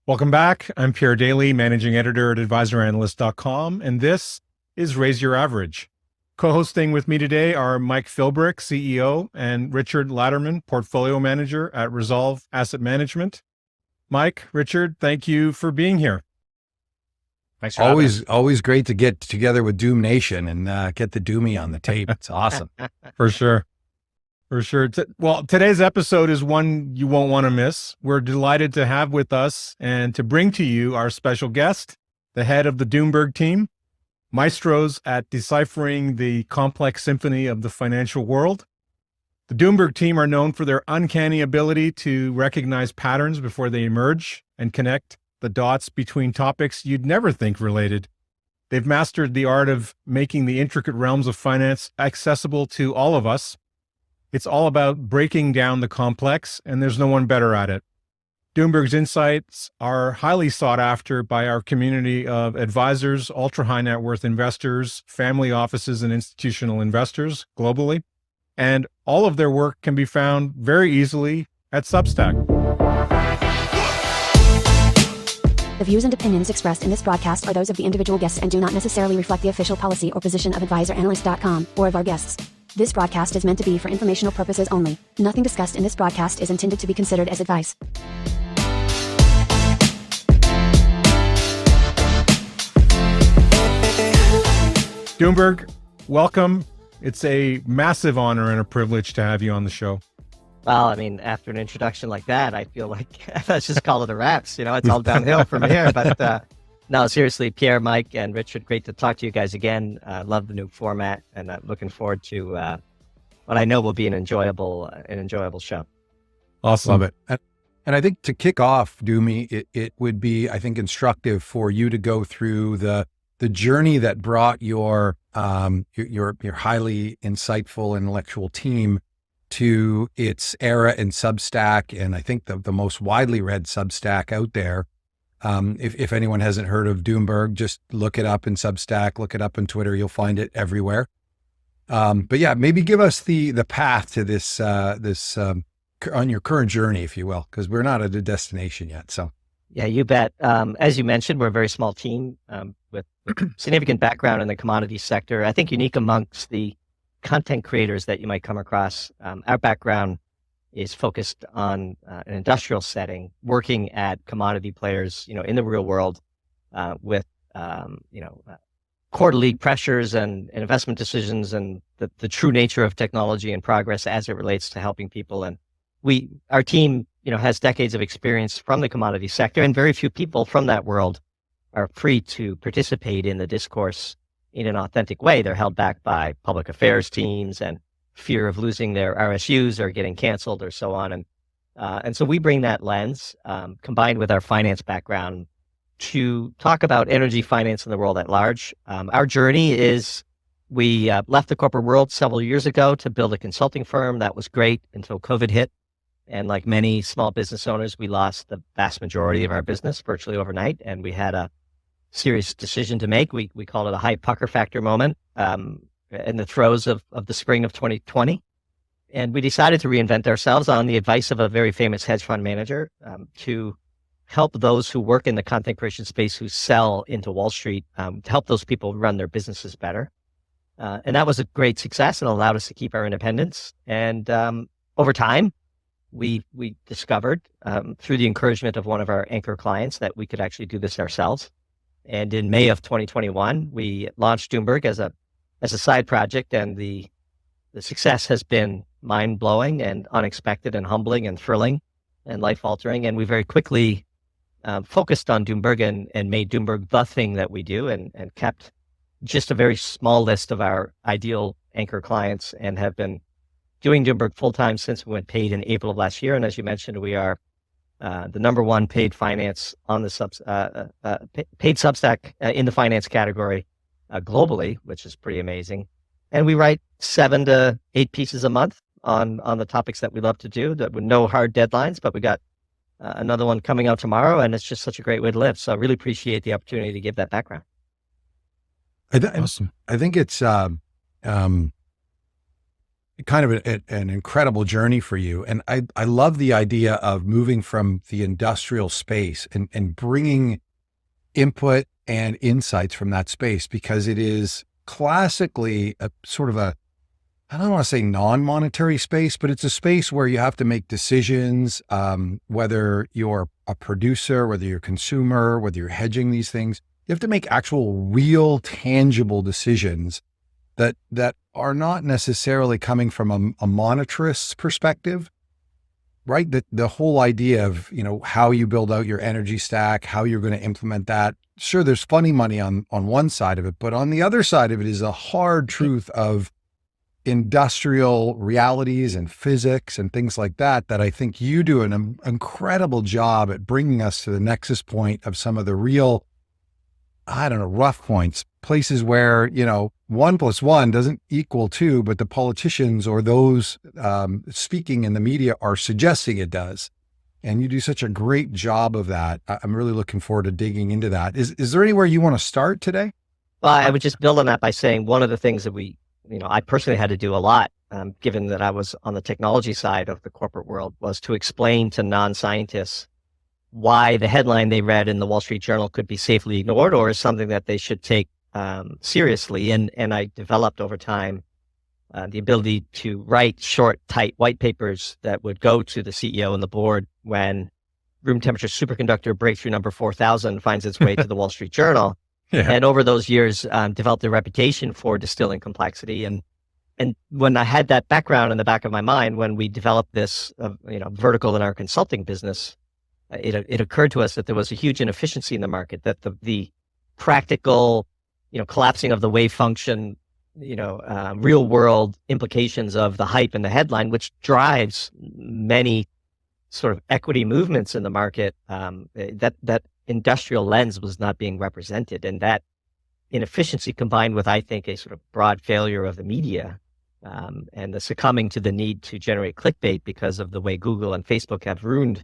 Welcome back. I'm Pierre Daly, managing editor at advisoranalyst.com, and this is Raise Your Average. Co-hosting with me today are Mike Philbrick, CEO, and Richard Latterman, portfolio manager at Resolve Asset Management. Mike, Richard, thank you for being here. Thanks for having us. Always great to get together with Doom Nation and get the Doomy on the tape. It's awesome. For sure. Well, today's episode is one you won't want to miss. We're delighted to have with us and to bring to you our special guest, the head of the Doomberg team, maestros at deciphering the complex symphony of the financial world. The Doomberg team are known for their uncanny ability to recognize patterns before they emerge and connect the dots between topics you'd never think related. They've mastered the art of making the intricate realms of finance accessible to all of us. It's all about breaking down the complex, and there's no one better at it. Doomberg's insights are highly sought after by our community of advisors, ultra-high net worth investors, family offices, and institutional investors globally. And all of their work can be found very easily at Substack. The views and opinions expressed in this broadcast are those of the individual guests and do not necessarily reflect the official policy or position of advisoranalyst.com or of our guests. This broadcast is meant to be for informational purposes only. Nothing discussed in this broadcast is intended to be considered as advice. Doomberg, welcome. It's a massive honor and a privilege to have you on the show. Well, I mean, after an introduction like that, I feel like let's just call it a wraps. It's all downhill from here. But no, seriously, Pierre, Mike, and Richard, great to talk to you guys again. Love the new format, and I'm looking forward to what I know will be an enjoyable show. Awesome. Love it. And I think to kick off, Doomy, it would be, I think, instructive for you to go through the journey that brought your highly insightful intellectual team to its era in Substack, and I think the most widely read Substack out there. If anyone hasn't heard of Doomberg, just look it up in Substack, look it up on Twitter, you'll find it everywhere. But yeah, maybe give us the path to this on your current journey, if you will, because we're not at a destination yet. So yeah, you bet. As you mentioned, we're a very small team with significant background in the commodities sector. I think unique amongst the content creators that you might come across. Our background is focused on an industrial setting, working at commodity players, in the real world, with quarterly pressures and investment decisions and the true nature of technology and progress as it relates to helping people. And our team, has decades of experience from the commodity sector, and very few people from that world are free to participate in the discourse in an authentic way. They're held back by public affairs teams and fear of losing their RSUs or getting canceled or so on. And so we bring that lens combined with our finance background to talk about energy finance in the world at large. Our journey is we left the corporate world several years ago to build a consulting firm. That was great until COVID hit. And like many small business owners, we lost the vast majority of our business virtually overnight. And we had a serious decision to make. We called it a high pucker factor moment. In the throes of the spring of 2020. And we decided to reinvent ourselves on the advice of a very famous hedge fund manager to help those who work in the content creation space who sell into Wall Street, to help those people run their businesses better. And that was a great success and allowed us to keep our independence. And over time, we discovered through the encouragement of one of our anchor clients that we could actually do this ourselves. And in May of 2021, we launched Doomberg as a side project, and the success has been mind-blowing and unexpected and humbling and thrilling and life-altering. And we very quickly focused on Doomberg and made Doomberg the thing that we do, and kept just a very small list of our ideal anchor clients, and have been doing Doomberg full-time since we went paid in April of last year. And as you mentioned, we are the number one paid finance on the paid Substack in the finance category globally, which is pretty amazing. And we write 7 to 8 pieces a month on the topics that we love to do, that with no hard deadlines, but we got another one coming out tomorrow, and it's just such a great way to live. So I really appreciate the opportunity to give that background. Awesome. I think it's kind of an incredible journey for you. And I love the idea of moving from the industrial space and bringing input and insights from that space, because it is classically a sort of a, I don't want to say non-monetary space, but it's a space where you have to make decisions, whether you're a producer, whether you're a consumer, whether you're hedging these things. You have to make actual, real, tangible decisions that are not necessarily coming from a monetarist's perspective, right? The whole idea of, how you build out your energy stack, how you're going to implement that. Sure, there's funny money on one side of it, but on the other side of it is a hard truth of industrial realities and physics and things like that I think you do an incredible job at bringing us to the nexus point of some of the real, rough points, places where, 1 + 1 doesn't equal 2, but the politicians or those speaking in the media are suggesting it does. And you do such a great job of that. I'm really looking forward to digging into that. Is there anywhere you want to start today? Well, I would just build on that by saying one of the things that I personally had to do a lot, given that I was on the technology side of the corporate world, was to explain to non-scientists why the headline they read in the Wall Street Journal could be safely ignored or is something that they should take seriously. And I developed over time the ability to write short, tight white papers that would go to the CEO and the board when room temperature superconductor breakthrough number 4000 finds its way to the Wall Street Journal. Yeah. And over those years, developed a reputation for distilling complexity. And when I had that background in the back of my mind, when we developed this, vertical in our consulting business, it occurred to us that there was a huge inefficiency in the market, that the practical, collapsing of the wave function, real world implications of the hype and the headline, which drives many sort of equity movements in the market, that industrial lens was not being represented. And that inefficiency, combined with, I think, a sort of broad failure of the media, and the succumbing to the need to generate clickbait because of the way Google and Facebook have ruined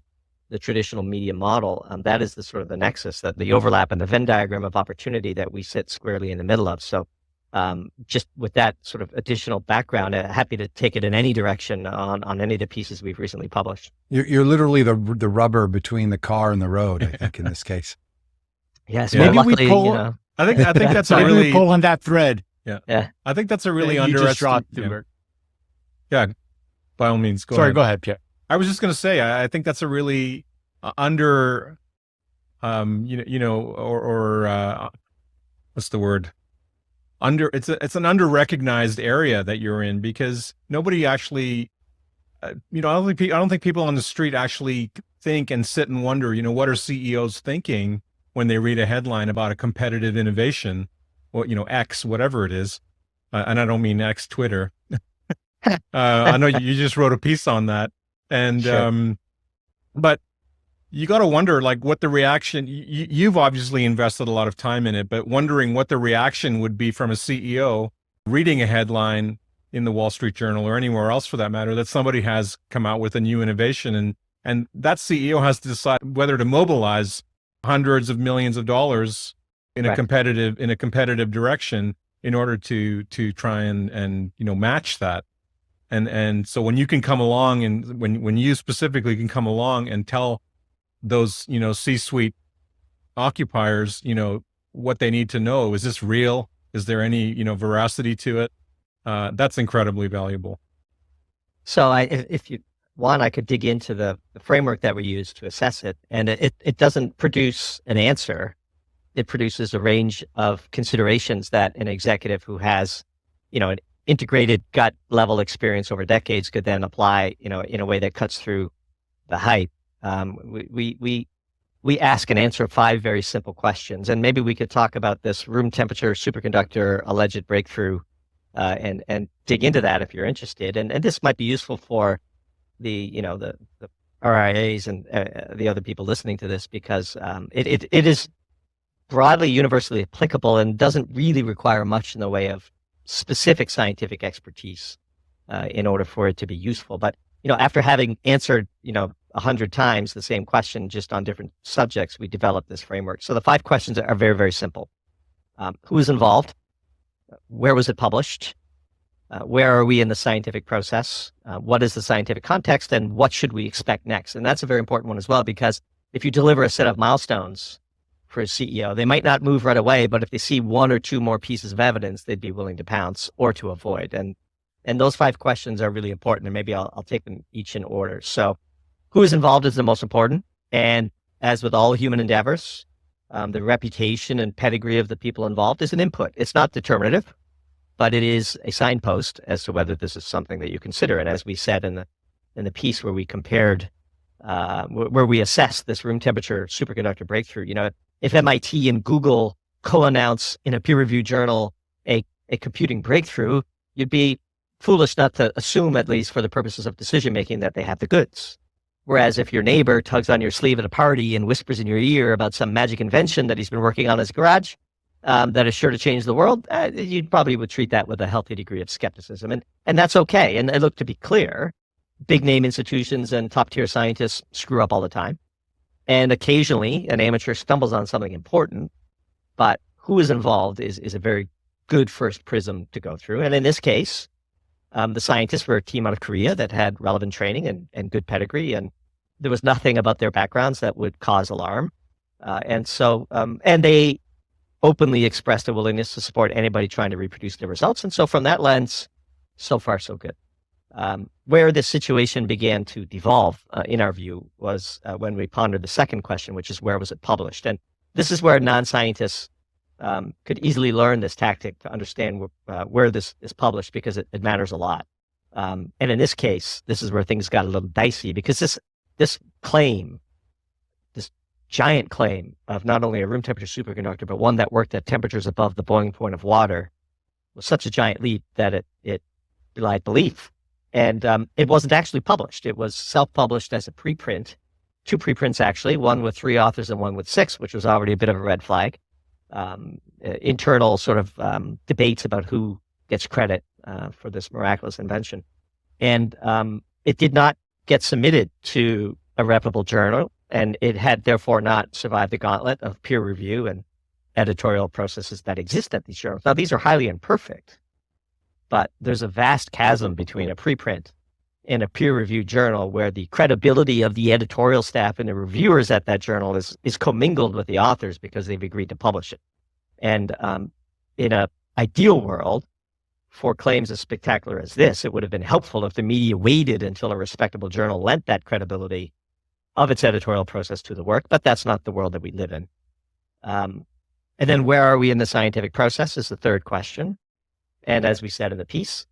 the traditional media model, that is the sort of the nexus, that the overlap and the Venn diagram of opportunity that we sit squarely in the middle of. So just with that sort of additional background, happy to take it in any direction on any of the pieces we've recently published. You're literally the rubber between the car and the road, I think, in this case. Yes, Yeah. well, Maybe luckily, we pull. I think that's a Maybe really we pull on that thread. yeah. I think that's a really You just dropped underestimated. Doomberg. Yeah, by all means, go Sorry, ahead. go ahead, Pierre. I was just going to say, I think that's a really under, what's the word? It's an under recognized area that you're in, because nobody actually, I don't think people on the street actually think and sit and wonder, what are CEOs thinking when they read a headline about a competitive innovation, or, X, whatever it is. And I don't mean X Twitter. I know you just wrote a piece on that. And, Sure. but you got to wonder, like, what the reaction, you've obviously invested a lot of time in it, but wondering what the reaction would be from a CEO reading a headline in the Wall Street Journal or anywhere else for that matter, that somebody has come out with a new innovation. And that CEO has to decide whether to mobilize hundreds of millions of dollars in a Right. competitive direction in order to try and match that. And so when you can come along, and when you specifically can come along and tell those, C-suite occupiers, what they need to know, is this real? Is there any, veracity to it? That's incredibly valuable. So if you want, I could dig into the framework that we use to assess it. And it doesn't produce an answer. It produces a range of considerations that an executive who has, an integrated gut level experience over decades could then apply, in a way that cuts through the hype. We ask and answer 5 very simple questions, and maybe we could talk about this room temperature superconductor alleged breakthrough, and dig into that if you're interested. And this might be useful for the RIAs and the other people listening to this, because it is broadly universally applicable and doesn't really require much in the way of specific scientific expertise in order for it to be useful. But after having answered 100 times the same question just on different subjects, we developed this framework. So the 5 questions are very, very simple. Who is involved? Where was it published? Where are we in the scientific process? What is the scientific context, and what should we expect next? And that's a very important one as well, because if you deliver a set of milestones for a CEO, they might not move right away, but if they see one or two more pieces of evidence, they'd be willing to pounce or to avoid. And those 5 questions are really important, and maybe I'll take them each in order. So who is involved is the most important. And as with all human endeavors, the reputation and pedigree of the people involved is an input. It's not determinative, but it is a signpost as to whether this is something that you consider. And as we said in the piece where we compared, where we assessed this room temperature superconductor breakthrough, if MIT and Google co-announce in a peer-reviewed journal a computing breakthrough, you'd be foolish not to assume, at least for the purposes of decision-making, that they have the goods. Whereas if your neighbor tugs on your sleeve at a party and whispers in your ear about some magic invention that he's been working on in his garage, that is sure to change the world, you probably would treat that with a healthy degree of skepticism. And that's okay. And look, to be clear, big name institutions and top tier scientists screw up all the time. And occasionally an amateur stumbles on something important, but who is involved is a very good first prism to go through. And in this case, the scientists were a team out of Korea that had relevant training and good pedigree, and there was nothing about their backgrounds that would cause alarm. And they openly expressed a willingness to support anybody trying to reproduce their results. And so from that lens, so far, so good. Where this situation began to devolve, in our view, was when we pondered the second question, which is where was it published? And this is where non-scientists could easily learn this tactic to understand where this is published, because it matters a lot. And in this case, this is where things got a little dicey, because this claim, this giant claim of not only a room temperature superconductor, but one that worked at temperatures above the boiling point of water, was such a giant leap that it belied belief. And it wasn't actually published. It was self-published as a preprint, 2 preprints actually, one with 3 authors and one with 6, which was already a bit of a red flag. Internal sort of debates about who gets credit for this miraculous invention. And it did not get submitted to a reputable journal, and it had therefore not survived the gauntlet of peer review and editorial processes that exist at these journals. Now, these are highly imperfect, but there's a vast chasm between a preprint and a peer-reviewed journal where the credibility of the editorial staff and the reviewers at that journal is commingled with the authors because they've agreed to publish it. And in an ideal world, for claims as spectacular as this, it would have been helpful if the media waited until a respectable journal lent that credibility of its editorial process to the work, but that's not the world that we live in. And then where are we in the scientific process is the third question. And as we said in the piece,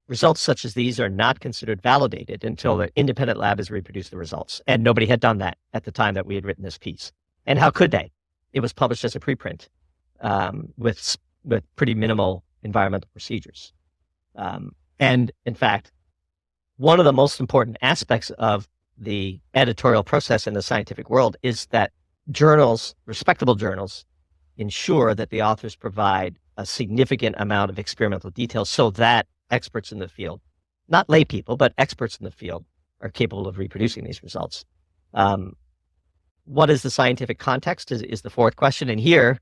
results such as these are not considered validated until the independent lab has reproduced the results. And nobody had done that at the time that we had written this piece. And how could they? It was published as a preprint with pretty minimal environmental procedures. And in fact, one of the most important aspects of the editorial process in the scientific world is that journals, respectable journals, ensure that the authors provide a significant amount of experimental details so that experts in the field, not lay people, but experts in the field, are capable of reproducing these results. What is the scientific context is the fourth question. And here,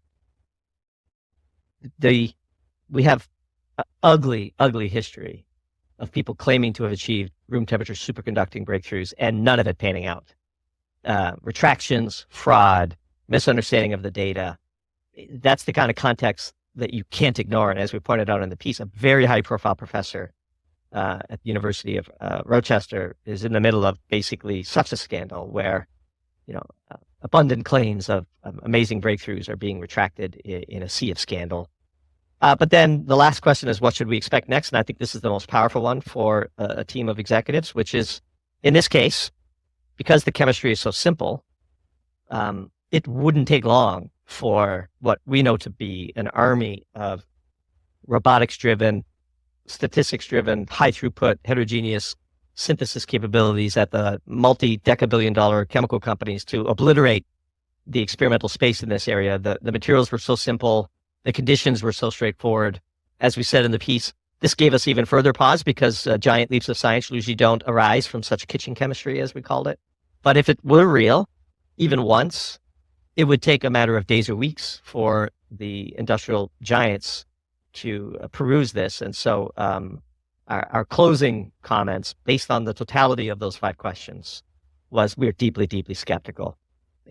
we have an ugly, ugly history of people claiming to have achieved room temperature superconducting breakthroughs and none of it panning out. Retractions, fraud, misunderstanding of the data. That's the kind of context that you can't ignore. And as we pointed out in the piece, a very high profile professor at the University of Rochester is in the middle of basically such a scandal where, abundant claims of amazing breakthroughs are being retracted in a sea of scandal. But then the last question is, what should we expect next? And I think this is the most powerful one for a team of executives, which is, in this case, because the chemistry is so simple, it wouldn't take long for what we know to be an army of robotics-driven, statistics-driven, high-throughput, heterogeneous synthesis capabilities at the multi-decabillion-dollar chemical companies to obliterate the experimental space in this area. The materials were so simple. The conditions were so straightforward. As we said in the piece, this gave us even further pause because giant leaps of science usually don't arise from such kitchen chemistry, as we called it. But if it were real, even once, it would take a matter of days or weeks for the industrial giants peruse this. And so our closing comments, based on the totality of those 5 questions, was we're deeply, deeply skeptical,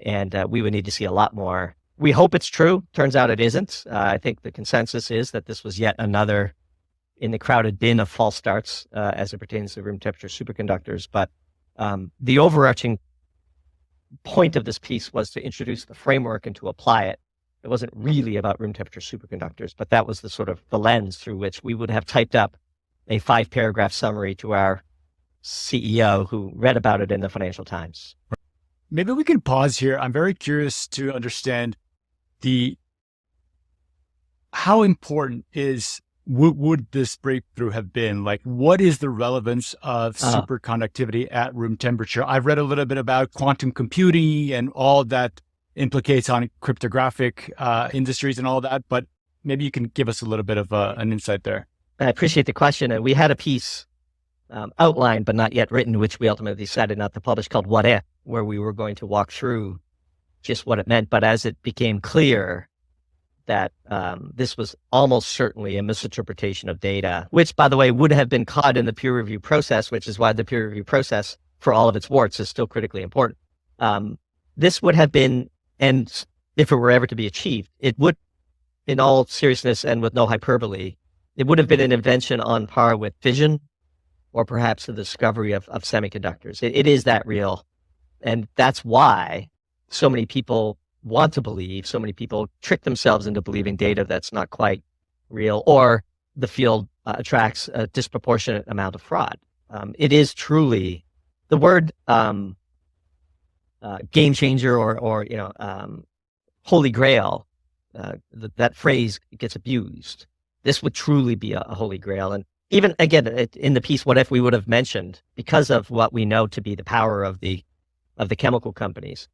and we would need to see a lot more. We hope it's true. Turns out it isn't. I think the consensus is that this was yet another in the crowded bin of false starts as it pertains to room temperature superconductors. But the overarching point of this piece was to introduce the framework and to apply it. It wasn't really about room temperature superconductors, but that was the sort of the lens through which we would have typed up a 5-paragraph summary to our CEO who read about it in the Financial Times. Maybe we can pause here. I'm very curious to understand how important would this breakthrough have been? Like, what is the relevance of superconductivity at room temperature? I've read a little bit about quantum computing and all that implicates on cryptographic industries and all that, but maybe you can give us a little bit of an insight there. I appreciate the question. And we had a piece outlined, but not yet written, which we ultimately decided not to publish, called What If, where we were going to walk through just what it meant. But as it became clear that this was almost certainly a misinterpretation of data, which, by the way, would have been caught in the peer review process, which is why the peer review process, for all of its warts, is still critically important. This would have been, and if it were ever to be achieved, it would, in all seriousness and with no hyperbole, it would have been an invention on par with fission, or perhaps the discovery of semiconductors. It is that real. And that's why so many people want to believe, so many people trick themselves into believing data that's not quite real, or the field attracts a disproportionate amount of fraud. It is truly the word game changer or holy grail. That phrase gets abused. This would truly be a holy grail. And even again, in the piece, What If, we would have mentioned, because of what we know to be the power of the chemical companies,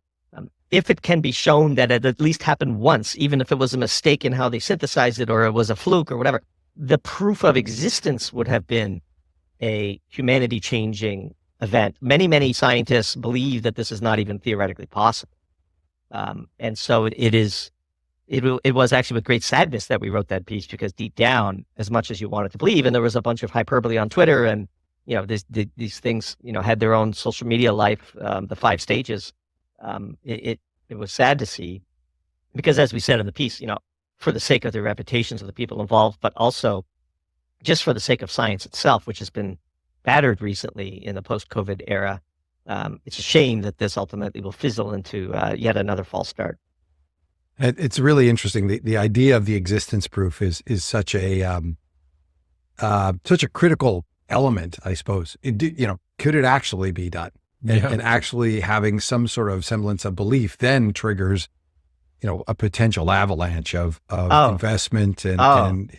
if it can be shown that it at least happened once, even if it was a mistake in how they synthesized it or it was a fluke or whatever, the proof of existence would have been a humanity-changing event. Many, many scientists believe that this is not even theoretically possible. And so it was actually with great sadness that we wrote that piece, because deep down, as much as you wanted to believe, and there was a bunch of hyperbole on Twitter, and these things had their own social media life, the 5 stages. It was sad to see, because as we said in the piece, for the sake of the reputations of the people involved, but also just for the sake of science itself, which has been battered recently in the post-COVID era, it's a shame that this ultimately will fizzle into yet another false start. It's really interesting. The idea of the existence proof is such a critical element, I suppose. Could it actually be done? And actually having some sort of semblance of belief then triggers, a potential avalanche of investment and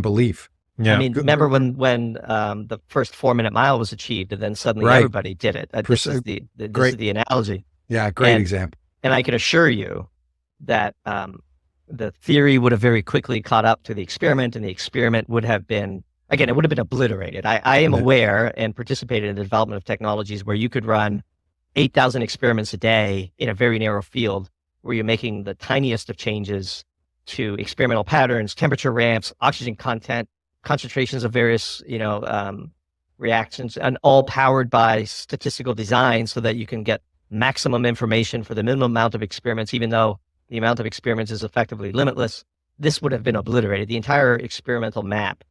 belief. Yeah. I mean, remember when the first 4-minute mile was achieved, and then suddenly everybody did it. This is the analogy. Yeah, great example. And I can assure you that the theory would have very quickly caught up to the experiment, and the experiment would have been, again, it would have been obliterated. I am aware and participated in the development of technologies where you could run 8,000 experiments a day in a very narrow field, where you're making the tiniest of changes to experimental patterns, temperature ramps, oxygen content, concentrations of various, reactions, and all powered by statistical design so that you can get maximum information for the minimum amount of experiments, even though the amount of experiments is effectively limitless. This would have been obliterated. The entire experimental map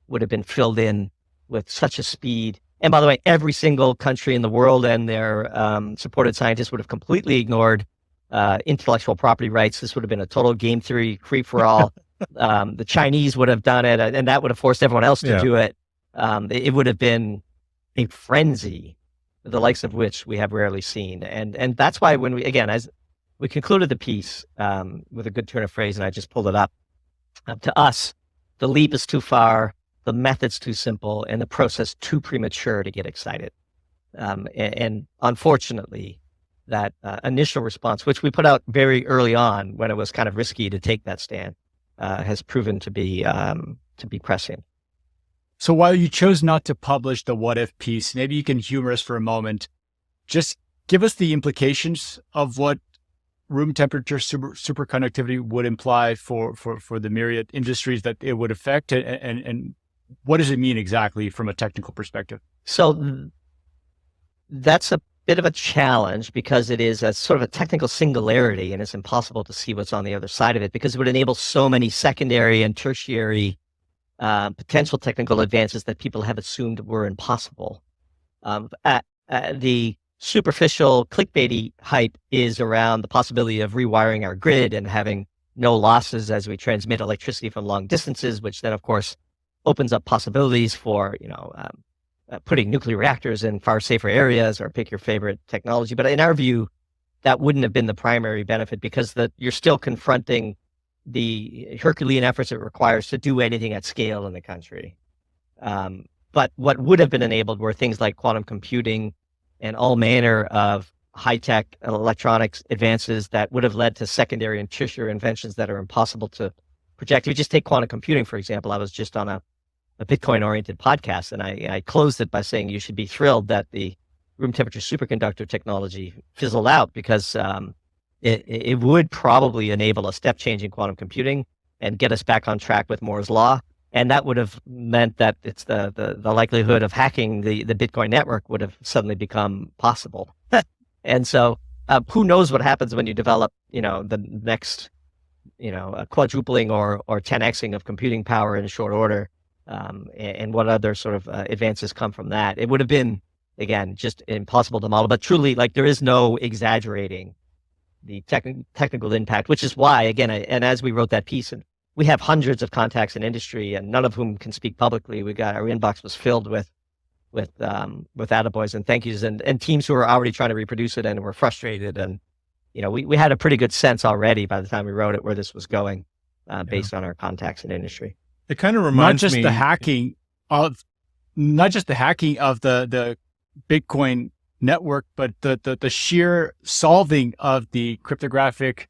would have been filled in with such a speed. And by the way, every single country in the world and their supported scientists would have completely ignored intellectual property rights. This would have been a total game theory free-for-all. The Chinese would have done it, and that would have forced everyone else to do it. It would have been a frenzy, the likes of which we have rarely seen. And that's why when as we concluded the piece with a good turn of phrase, and I just pulled it up, to us, the leap is too far, the method's too simple, and the process too premature to get excited. And unfortunately, that initial response, which we put out very early on when it was kind of risky to take that stand, has proven to be prescient. So while you chose not to publish the What If piece, maybe you can humor us for a moment. Just give us the implications of what room temperature superconductivity would imply for the myriad industries that it would affect, and what does it mean exactly from a technical perspective? So that's a bit of a challenge because it is a sort of a technical singularity, and it's impossible to see what's on the other side of it because it would enable so many secondary and tertiary potential technical advances that people have assumed were impossible. The superficial clickbaity hype is around the possibility of rewiring our grid and having no losses as we transmit electricity from long distances, which then, of course, opens up possibilities for, putting nuclear reactors in far safer areas, or pick your favorite technology. But in our view, that wouldn't have been the primary benefit because you're still confronting the Herculean efforts it requires to do anything at scale in the country. But what would have been enabled were things like quantum computing and all manner of high-tech electronics advances that would have led to secondary and tertiary inventions that are impossible to project. If you just take quantum computing, for example, I was just on a Bitcoin-oriented podcast, and I closed it by saying you should be thrilled that the room temperature superconductor technology fizzled out because it would probably enable a step change in quantum computing and get us back on track with Moore's law. And that would have meant that it's the likelihood of hacking the Bitcoin network would have suddenly become possible. And so who knows what happens when you develop, the next, quadrupling or 10xing of computing power in short order, and what other sort of advances come from that. It would have been, again, just impossible to model, but truly, there is no exaggerating the technical impact, which is why, again, and as we wrote that piece, and we have hundreds of contacts in industry, and none of whom can speak publicly. Our inbox was filled with attaboys and thank yous, and teams who were already trying to reproduce it and were frustrated. And we had a pretty good sense already by the time we wrote it where this was going, based on our contacts in industry. It kind of reminds me not just the hacking of the Bitcoin network, but the sheer solving of the cryptographic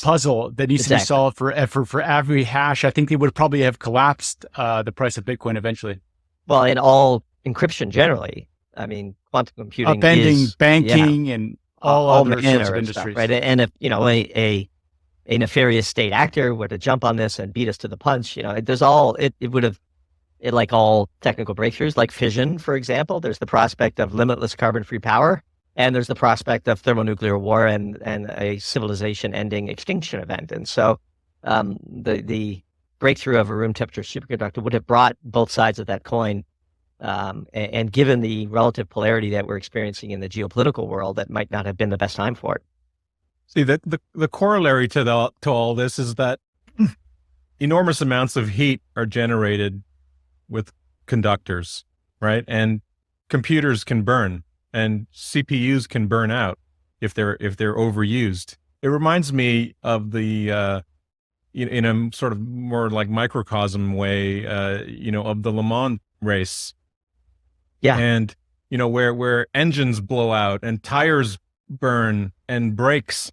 puzzle that needs to be solved for every hash. I think they would probably have collapsed the price of Bitcoin eventually. Well, in all encryption generally, I mean, quantum computing upending banking and all other sorts of industries, stuff, right? And if a nefarious state actor were to jump on this and beat us to the punch, it would have, like all technical breakthroughs, like fission, for example, there's the prospect of limitless carbon-free power. And there's the prospect of thermonuclear war and a civilization-ending extinction event. And so the breakthrough of a room temperature superconductor would have brought both sides of that coin. And given the relative polarity that we're experiencing in the geopolitical world, that might not have been the best time for it. See, the corollary to all this is that enormous amounts of heat are generated with conductors, right? And computers can burn. And CPUs can burn out if they're overused. It reminds me of the in a sort of more like microcosm way, of the Le Mans race. Yeah. And where engines blow out and tires burn and brakes,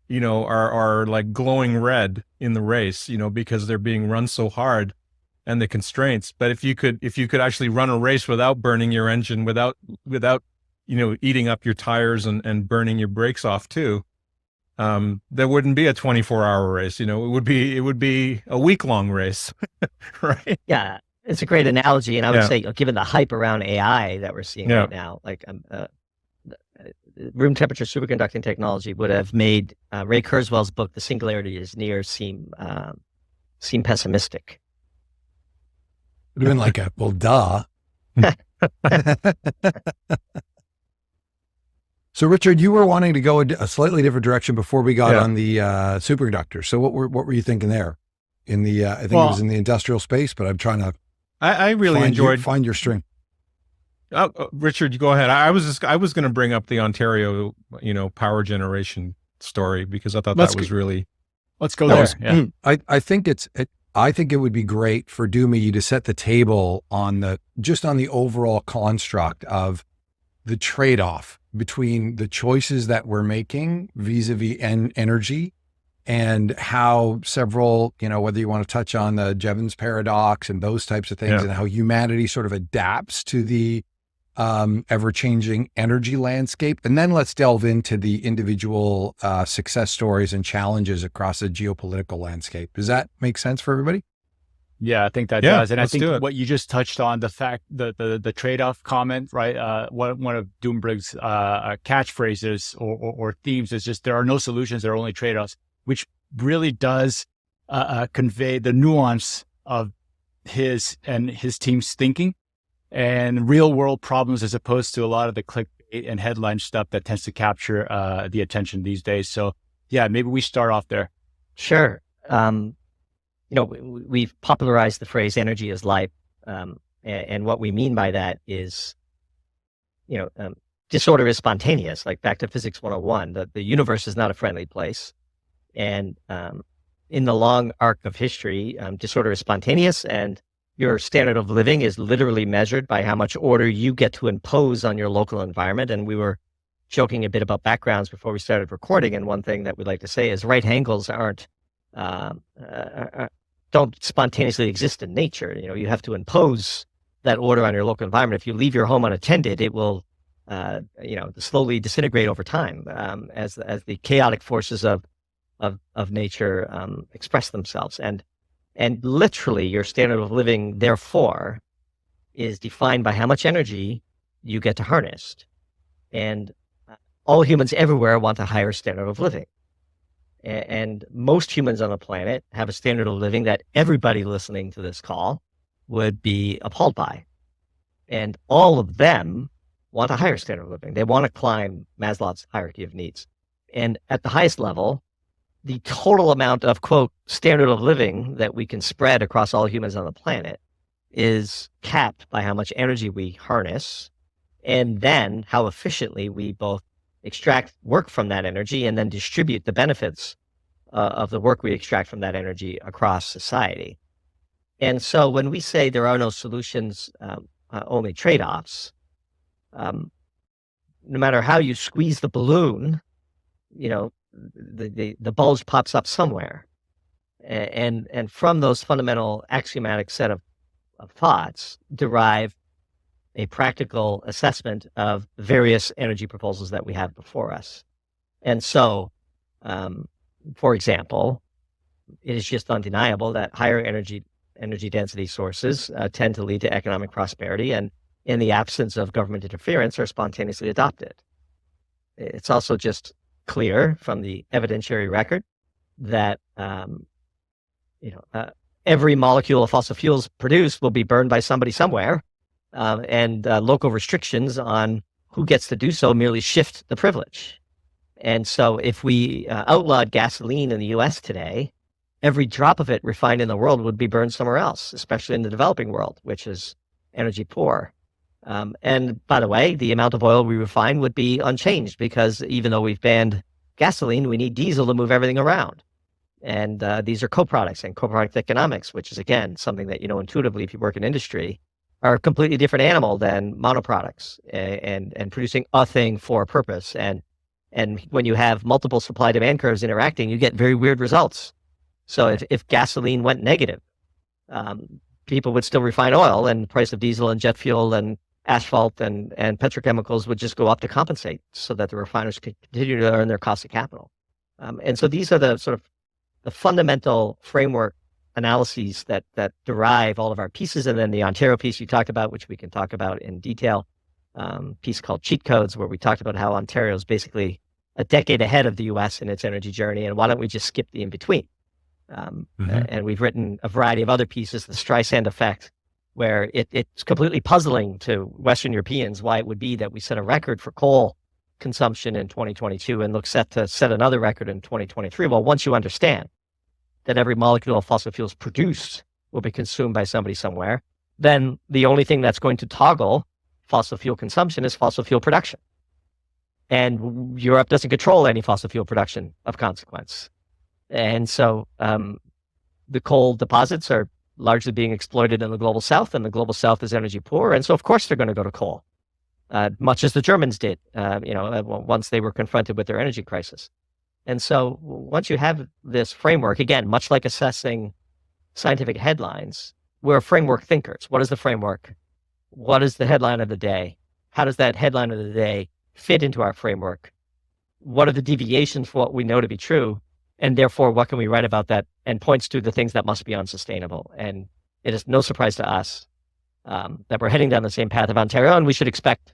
are like glowing red in the race, because they're being run so hard and the constraints. But if you could actually run a race without burning your engine, without eating up your tires and burning your brakes off too, there wouldn't be a 24-hour race. It would be a week-long race, right? Yeah, it's a great analogy, and I would say, given the hype around AI that we're seeing right now, room temperature superconducting technology would have made Ray Kurzweil's book, "The Singularity is Near," seem pessimistic. It would have been like well, duh. So, Richard, you were wanting to go a slightly different direction before we got on the superconductor. So, what were you thinking there? In the I think it was in the industrial space, but I'm trying to. I really enjoyed find your string. Richard, you go ahead. I was going to bring up the Ontario, power generation story because I thought that was really. Let's go there. I think I think it would be great for Doomy you to set the table on the overall construct of the trade-off between the choices that we're making vis-a-vis energy and how several, whether you want to touch on the Jevons paradox and those types of things and how humanity sort of adapts to the ever-changing energy landscape. And then let's delve into the individual success stories and challenges across the geopolitical landscape. Does that make sense for everybody? Yeah, I think that Yeah, does. And I let's think do it. what you just touched on, the fact, the trade-off comment, right? One of Doomberg's catchphrases or themes is just, there are no solutions, there are only trade-offs, which really does convey the nuance of his and his team's thinking and real world problems, as opposed to a lot of the clickbait and headline stuff that tends to capture the attention these days. So yeah, maybe we start off there. Sure. We've popularized the phrase "energy is life," and what we mean by that is, disorder is spontaneous. Like back to Physics 101, the universe is not a friendly place, and in the long arc of history, disorder is spontaneous, and your standard of living is literally measured by how much order you get to impose on your local environment. And we were joking a bit about backgrounds before we started recording, and one thing that we'd like to say is right angles don't spontaneously exist in nature. You have to impose that order on your local environment. If you leave your home unattended, it will, slowly disintegrate over time as the chaotic forces of nature express themselves. And literally, your standard of living, therefore, is defined by how much energy you get to harness. And all humans everywhere want a higher standard of living. And most humans on the planet have a standard of living that everybody listening to this call would be appalled by. And all of them want a higher standard of living. They want to climb Maslow's hierarchy of needs. And at the highest level, the total amount of, quote, standard of living that we can spread across all humans on the planet is capped by how much energy we harness, and then how efficiently we both extract work from that energy and then distribute the benefits of the work we extract from that energy across society. And so when we say there are no solutions, only trade-offs, no matter how you squeeze the balloon, the bulge pops up somewhere. And from those fundamental axiomatic set of thoughts derive a practical assessment of various energy proposals that we have before us. And so, for example, it is just undeniable that higher energy density sources tend to lead to economic prosperity, and in the absence of government interference are spontaneously adopted. It's also just clear from the evidentiary record that every molecule of fossil fuels produced will be burned by somebody somewhere, and local restrictions on who gets to do so merely shift the privilege. And so if we outlawed gasoline in the US today, every drop of it refined in the world would be burned somewhere else, especially in the developing world, which is energy poor. And by the way, the amount of oil we refine would be unchanged, because even though we've banned gasoline, we need diesel to move everything around. And these are co-products and co-product economics, which is, again, something that, intuitively, if you work in industry, are a completely different animal than monoproducts and producing a thing for a purpose. And when you have multiple supply-demand curves interacting, you get very weird results. So if gasoline went negative, people would still refine oil, and the price of diesel and jet fuel and asphalt and petrochemicals would just go up to compensate, so that the refiners could continue to earn their cost of capital. And so these are the sort of the fundamental framework analyses that derive all of our pieces. And then the Ontario piece you talked about, which we can talk about in detail, piece called Cheat Codes, where we talked about how Ontario is basically a decade ahead of the US in its energy journey, and why don't we just skip the in-between? And we've written a variety of other pieces, the Streisand effect, where it's completely puzzling to Western Europeans why it would be that we set a record for coal consumption in 2022 and look set to set another record in 2023. Well, once you understand that every molecule of fossil fuels produced will be consumed by somebody somewhere, then the only thing that's going to toggle fossil fuel consumption is fossil fuel production. And Europe doesn't control any fossil fuel production of consequence. And so the coal deposits are largely being exploited in the global south, and the global south is energy poor. And so, of course, they're going to go to coal, much as the Germans did, once they were confronted with their energy crisis. And so once you have this framework, again, much like assessing scientific headlines, we're framework thinkers. What is the framework? What is the headline of the day? how does that headline of the day fit into our framework? What are the deviations for what we know to be true? And therefore, what can we write about that? And points to the things that must be unsustainable. And it is no surprise to us that we're heading down the same path of Ontario, and we should expect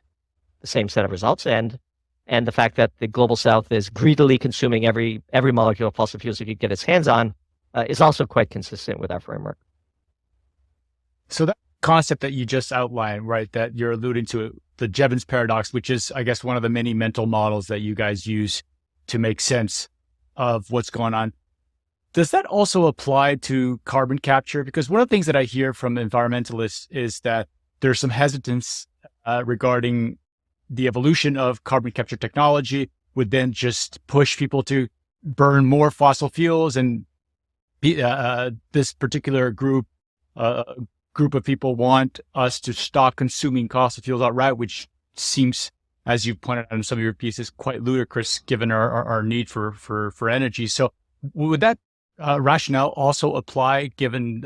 the same set of results. And the fact that the global south is greedily consuming every molecule of fossil fuels it could get its hands on is also quite consistent with our framework. So that concept that you just outlined, right, that you're alluding to, the Jevons paradox, which is, I guess, one of the many mental models that you guys use to make sense of what's going on. Does that also apply to carbon capture? Because one of the things that I hear from environmentalists is that there's some hesitance regarding the evolution of carbon capture technology would then just push people to burn more fossil fuels, and this particular group of people want us to stop consuming fossil fuels outright, which seems, as you pointed out in some of your pieces, quite ludicrous given our need for energy. So would that rationale also apply given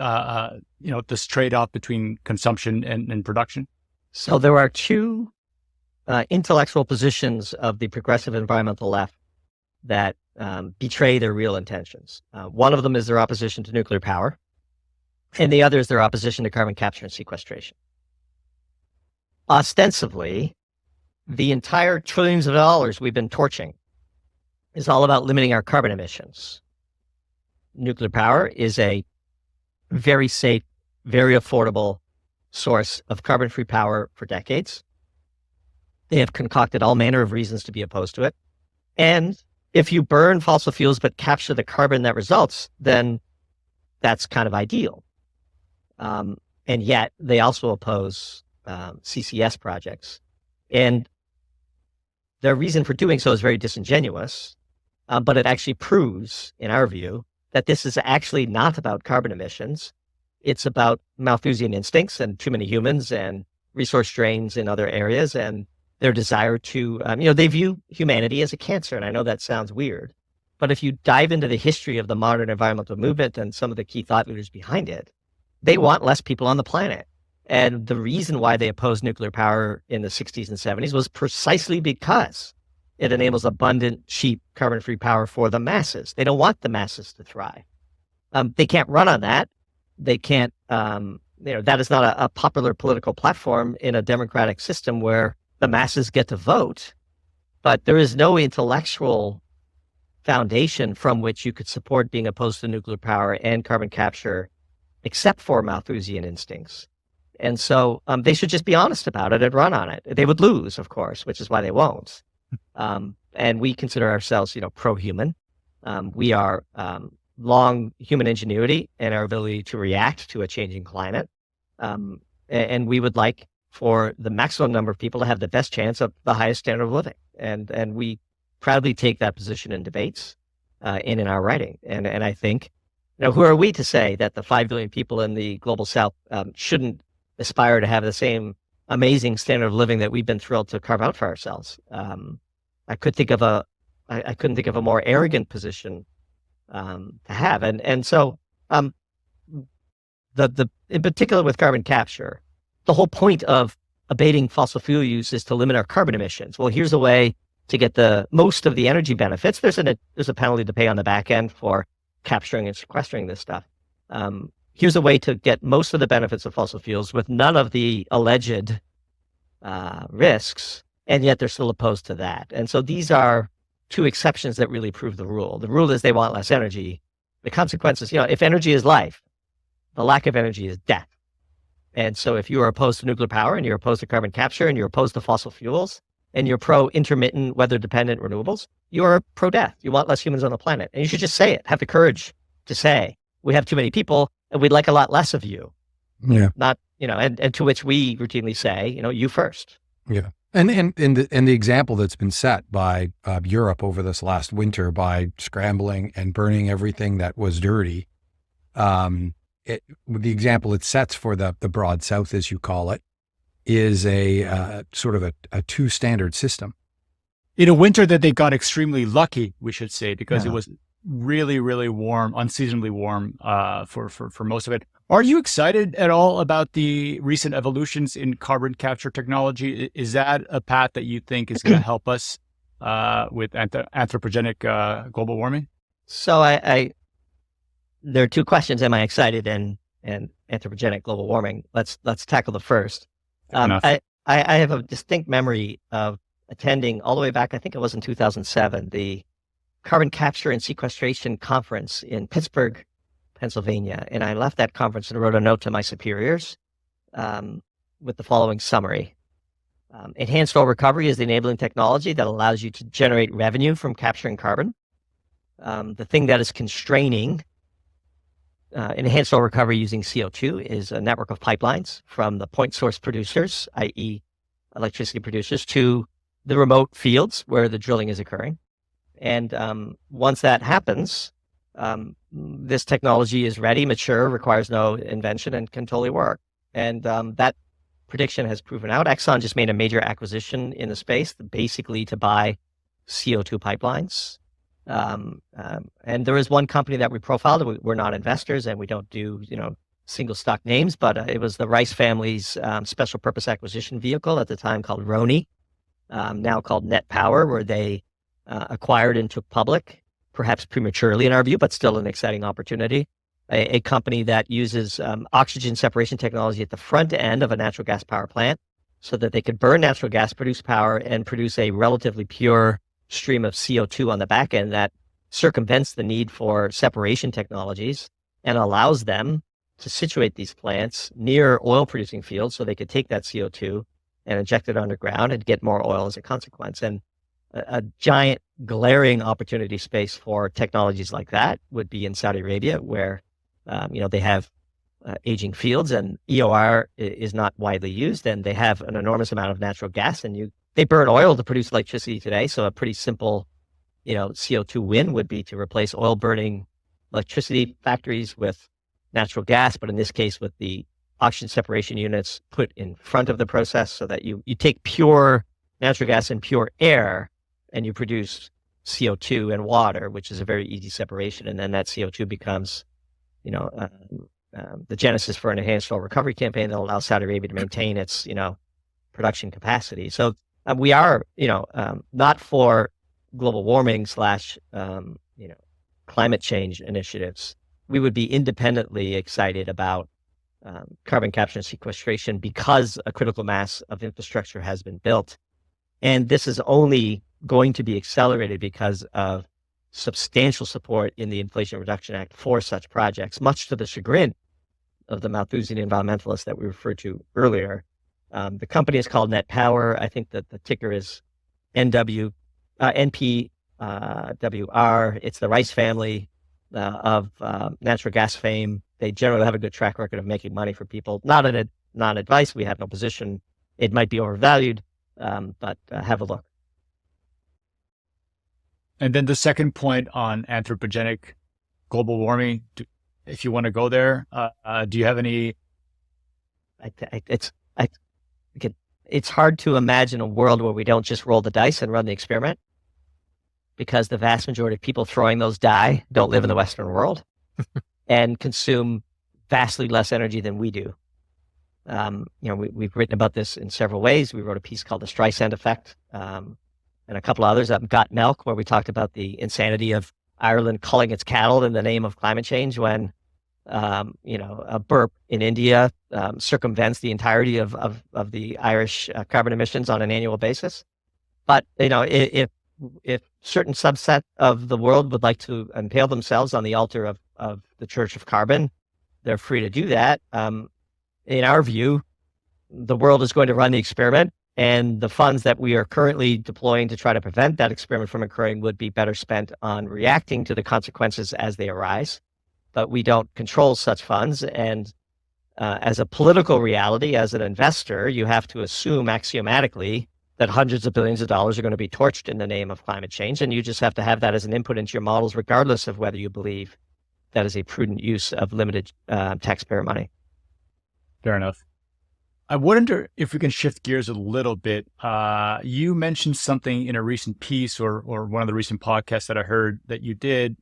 this trade-off between consumption and production? So there are two intellectual positions of the progressive environmental left that betray their real intentions. One of them is their opposition to nuclear power, and the other is their opposition to carbon capture and sequestration. Ostensibly, the entire trillions of dollars we've been torching is all about limiting our carbon emissions. Nuclear power is a very safe, very affordable source of carbon-free power for decades. They have concocted all manner of reasons to be opposed to it. And if you burn fossil fuels but capture the carbon that results, then that's kind of ideal. And yet they also oppose CCS projects. And their reason for doing so is very disingenuous, but it actually proves, in our view, that this is actually not about carbon emissions. It's about Malthusian instincts and too many humans and resource drains in other areas and their desire to, they view humanity as a cancer. And I know that sounds weird, but if you dive into the history of the modern environmental movement and some of the key thought leaders behind it, they want less people on the planet. And the reason why they opposed nuclear power in the 60s and 70s was precisely because it enables abundant, cheap, carbon-free power for the masses. They don't want the masses to thrive. They can't run on that. They can't, that is not a popular political platform in a democratic system where the masses get to vote. But there is no intellectual foundation from which you could support being opposed to nuclear power and carbon capture, except for Malthusian instincts. And so they should just be honest about it and run on it. They would lose, of course, which is why they won't. And we consider ourselves, pro-human. We are long human ingenuity and our ability to react to a changing climate. And we would like for the maximum number of people to have the best chance of the highest standard of living. And we proudly take that position in debates and in our writing. And I think, who are we to say that the 5 billion people in the global south shouldn't aspire to have the same amazing standard of living that we've been thrilled to carve out for ourselves? I couldn't think of a more arrogant position to have. And so the in particular with carbon capture, the whole point of abating fossil fuel use is to limit our carbon emissions. Well, here's a way to get the most of the energy benefits. There's a penalty to pay on the back end for capturing and sequestering this stuff. Here's a way to get most of the benefits of fossil fuels with none of the alleged risks, and yet they're still opposed to that. And so these are two exceptions that really prove the rule. The rule is they want less energy. The consequences, if energy is life, the lack of energy is death. And so if you are opposed to nuclear power and you're opposed to carbon capture and you're opposed to fossil fuels and you're pro-intermittent, weather-dependent renewables, you are pro-death. You want less humans on the planet. And you should just say it. Have the courage to say, we have too many people and we'd like a lot less of you. Yeah. Not, and to which we routinely say, you first. Yeah. And the example that's been set by Europe over this last winter by scrambling and burning everything that was dirty, the example it sets for the broad south, as you call it, is a sort of a two-standard system. In a winter that they got extremely lucky, we should say, because it was really, really warm, unseasonably warm for most of it. Are you excited at all about the recent evolutions in carbon capture technology? Is that a path that you think is going to help us with anthropogenic global warming? So there are two questions: am I excited and anthropogenic global warming? Let's tackle the first. Enough. I have a distinct memory of attending all the way back. I think it was in 2007, the Carbon Capture and Sequestration Conference in Pittsburgh, Pennsylvania, and I left that conference and wrote a note to my superiors with the following summary. Enhanced oil recovery is the enabling technology that allows you to generate revenue from capturing carbon. The thing that is constraining enhanced oil recovery using CO2 is a network of pipelines from the point source producers, i.e. electricity producers, to the remote fields where the drilling is occurring. And once that happens, this technology is ready, mature, requires no invention, and can totally work. And that prediction has proven out. Exxon just made a major acquisition in the space, basically to buy CO2 pipelines. And there is one company that we profiled. We're not investors and we don't do, single stock names, but it was the Rice family's special purpose acquisition vehicle at the time called RONI, now called Net Power, where they acquired and took public, perhaps prematurely in our view, but still an exciting opportunity. A company that uses oxygen separation technology at the front end of a natural gas power plant so that they could burn natural gas, produce power, and produce a relatively pure stream of CO2 on the back end that circumvents the need for separation technologies and allows them to situate these plants near oil producing fields so they could take that CO2 and inject it underground and get more oil as a consequence. And a giant glaring opportunity space for technologies like that would be in Saudi Arabia, where they have aging fields and EOR is not widely used, and they have an enormous amount of natural gas, and they burn oil to produce electricity today. So a pretty simple, CO2 win would be to replace oil burning electricity factories with natural gas, but in this case with the oxygen separation units put in front of the process so that you take pure natural gas and pure air and you produce CO2 and water, which is a very easy separation. And then that CO2 becomes, the genesis for an enhanced oil recovery campaign that allows Saudi Arabia to maintain its, production capacity. So we are, not for global warming / climate change initiatives. We would be independently excited about carbon capture and sequestration because a critical mass of infrastructure has been built. And this is only going to be accelerated because of substantial support in the Inflation Reduction Act for such projects, much to the chagrin of the Malthusian environmentalists that we referred to earlier. The company is called Net Power. I think that the ticker is NPWR. It's the Rice family of natural gas fame. They generally have a good track record of making money for people. Not advice. We have no position. It might be overvalued, but have a look. And then the second point on anthropogenic global warming, if you want to go there, do you have any? It's hard to imagine a world where we don't just roll the dice and run the experiment, because the vast majority of people throwing those die don't live in the Western world and consume vastly less energy than we do. We've written about this in several ways. We wrote a piece called The Streisand Effect, and a couple others up Got Milk, where we talked about the insanity of Ireland culling its cattle in the name of climate change when, a burp in India circumvents the entirety of the Irish carbon emissions on an annual basis. But, if certain subset of the world would like to impale themselves on the altar of the Church of Carbon, they're free to do that. In our view, the world is going to run the experiment, and the funds that we are currently deploying to try to prevent that experiment from occurring would be better spent on reacting to the consequences as they arise. But we don't control such funds. And as a political reality, as an investor, you have to assume axiomatically that hundreds of billions of dollars are going to be torched in the name of climate change. And you just have to have that as an input into your models, regardless of whether you believe that is a prudent use of limited taxpayer money. Fair enough. I wonder if we can shift gears a little bit. You mentioned something in a recent piece or one of the recent podcasts that I heard that you did,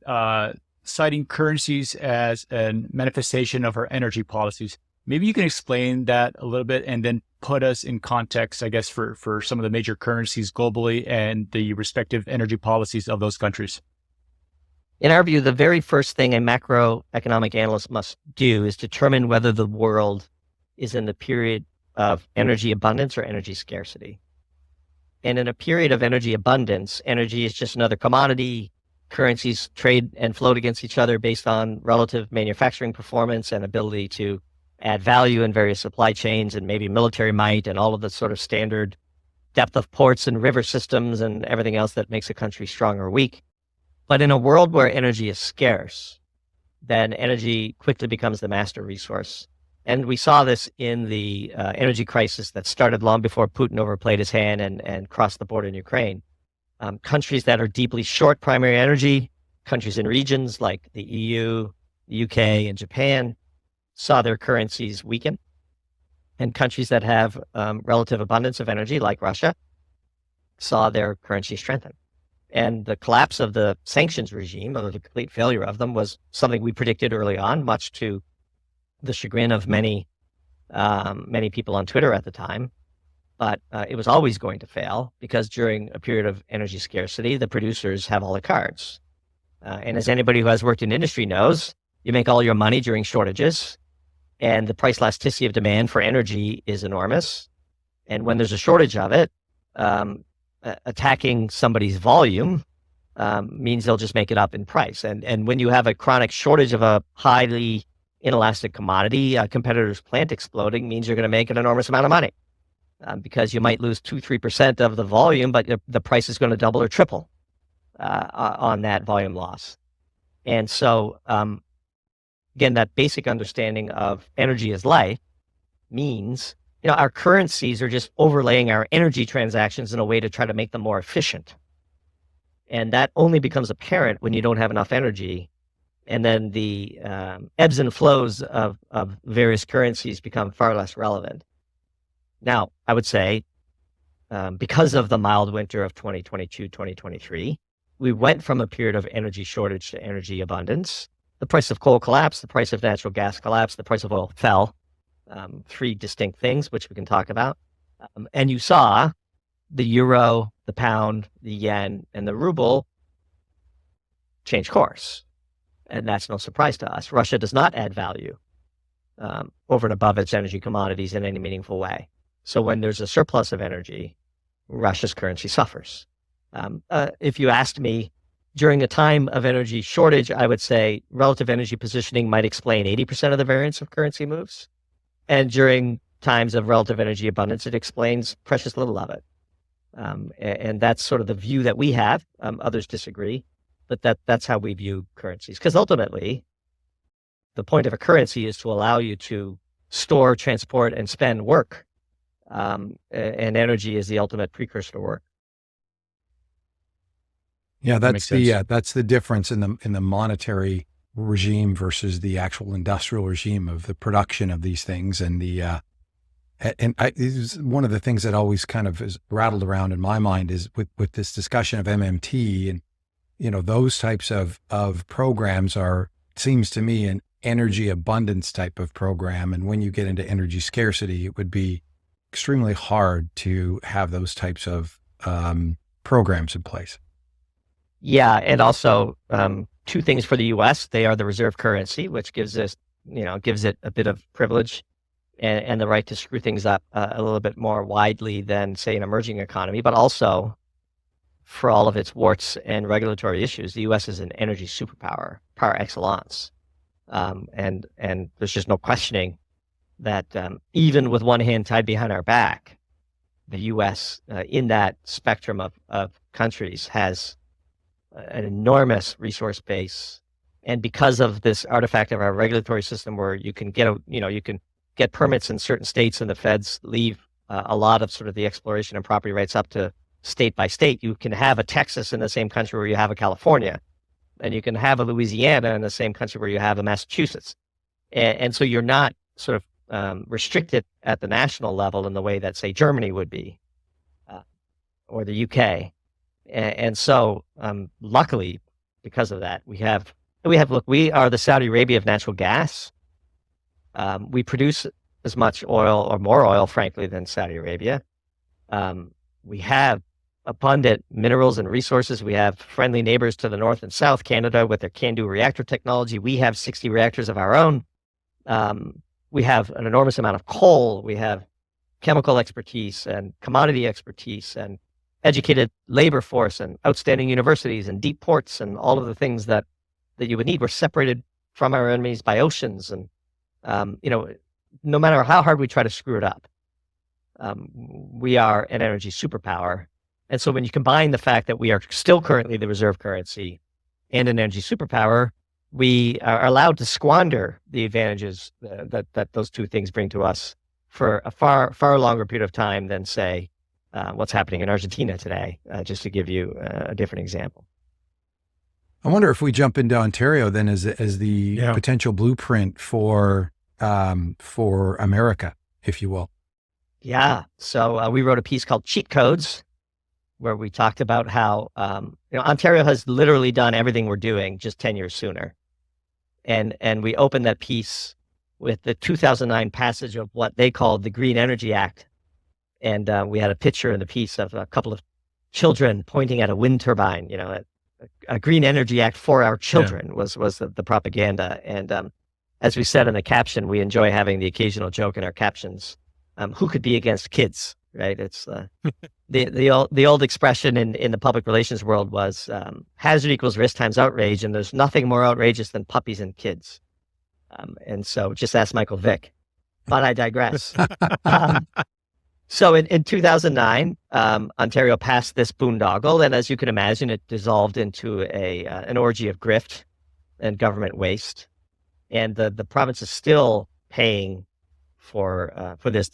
citing currencies as a manifestation of our energy policies. Maybe you can explain that a little bit and then put us in context, I guess, for some of the major currencies globally and the respective energy policies of those countries. In our view, the very first thing a macroeconomic analyst must do is determine whether the world is in the period of energy abundance or energy scarcity. And in a period of energy abundance, energy is just another commodity. Currencies trade and float against each other based on relative manufacturing performance and ability to add value in various supply chains and maybe military might and all of the sort of standard depth of ports and river systems and everything else that makes a country strong or weak. But in a world where energy is scarce, then energy quickly becomes the master resource. And we saw this in the energy crisis that started long before Putin overplayed his hand and crossed the border in Ukraine. Countries that are deeply short primary energy, countries in regions like the EU, the UK, and Japan, saw their currencies weaken. And countries that have relative abundance of energy, like Russia, saw their currency strengthen. And the collapse of the sanctions regime, or the complete failure of them, was something we predicted early on, much to the chagrin of many people on Twitter at the time. But it was always going to fail because during a period of energy scarcity, the producers have all the cards. And as anybody who has worked in industry knows, you make all your money during shortages, and the price elasticity of demand for energy is enormous. And when there's a shortage of it, attacking somebody's volume means they'll just make it up in price. And when you have a chronic shortage of a highly inelastic commodity, a competitor's plant exploding means you're going to make an enormous amount of money because you might lose 2-3% of the volume, but the price is going to double or triple on that volume loss. And so, again, that basic understanding of energy as life means, our currencies are just overlaying our energy transactions in a way to try to make them more efficient. And that only becomes apparent when you don't have enough energy. And then the ebbs and flows of various currencies become far less relevant. Now, I would say, because of the mild winter of 2022, 2023, we went from a period of energy shortage to energy abundance. The price of coal collapsed, the price of natural gas collapsed, the price of oil fell. Three distinct things, which we can talk about. And you saw the euro, the pound, the yen, and the ruble change course. And that's no surprise to us. Russia does not add value over and above its energy commodities in any meaningful way. So when there's a surplus of energy, Russia's currency suffers. If you asked me, during a time of energy shortage, I would say relative energy positioning might explain 80% of the variance of currency moves. And during times of relative energy abundance, it explains precious little of it. And that's sort of the view that we have. Others disagree, but that's how we view currencies. Because ultimately, the point of a currency is to allow you to store, transport, and spend work. And energy is the ultimate precursor to work. Yeah, that's the difference in the monetary regime versus the actual industrial regime of the production of these things. And this is one of the things that always kind of is rattled around in my mind is with this discussion of MMT and, those types of programs seems to me an energy abundance type of program. And when you get into energy scarcity, it would be extremely hard to have those types of programs in place. Yeah. And also, two things for the U.S. They are the reserve currency, which gives it a bit of privilege and the right to screw things up a little bit more widely than, say, an emerging economy. But also, for all of its warts and regulatory issues, the U.S. is an energy superpower, par excellence. And there's just no questioning that even with one hand tied behind our back, the U.S. In that spectrum of countries has an enormous resource base. And because of this artifact of our regulatory system where you can get permits in certain states and the feds leave a lot of sort of the exploration and property rights up to state by state, you can have a Texas in the same country where you have a California, and you can have a Louisiana in the same country where you have a Massachusetts. And so you're not sort of restricted at the national level in the way that, say, Germany would be, or the UK. And so, luckily, because of that, we have we are the Saudi Arabia of natural gas. We produce as much oil or more oil, frankly, than Saudi Arabia. We have abundant minerals and resources. We have friendly neighbors to the north and south, Canada with their CANDU reactor technology. We have 60 reactors of our own. We have an enormous amount of coal. We have chemical expertise and commodity expertise and educated labor force and outstanding universities and deep ports and all of the things that you would need. We're separated from our enemies by oceans. And, no matter how hard we try to screw it up, we are an energy superpower. And so when you combine the fact that we are still currently the reserve currency and an energy superpower, we are allowed to squander the advantages that those two things bring to us for a far, far longer period of time than, say, what's happening in Argentina today, just to give you a different example. I wonder if we jump into Ontario then as the potential blueprint for America, if you will. Yeah. So we wrote a piece called Cheat Codes, where we talked about how Ontario has literally done everything we're doing just 10 years sooner. And we opened that piece with the 2009 passage of what they called the Green Energy Act. And we had a picture in the piece of a couple of children pointing at a wind turbine. A Green Energy Act for our children was the propaganda. And as we said in the caption, we enjoy having the occasional joke in our captions. Who could be against kids, right? It's the old expression in the public relations world was hazard equals risk times outrage, and there's nothing more outrageous than puppies and kids. And so just ask Michael Vick, but I digress. So in 2009, Ontario passed this boondoggle, and as you can imagine, it dissolved into an orgy of grift and government waste. And the province is still paying for this.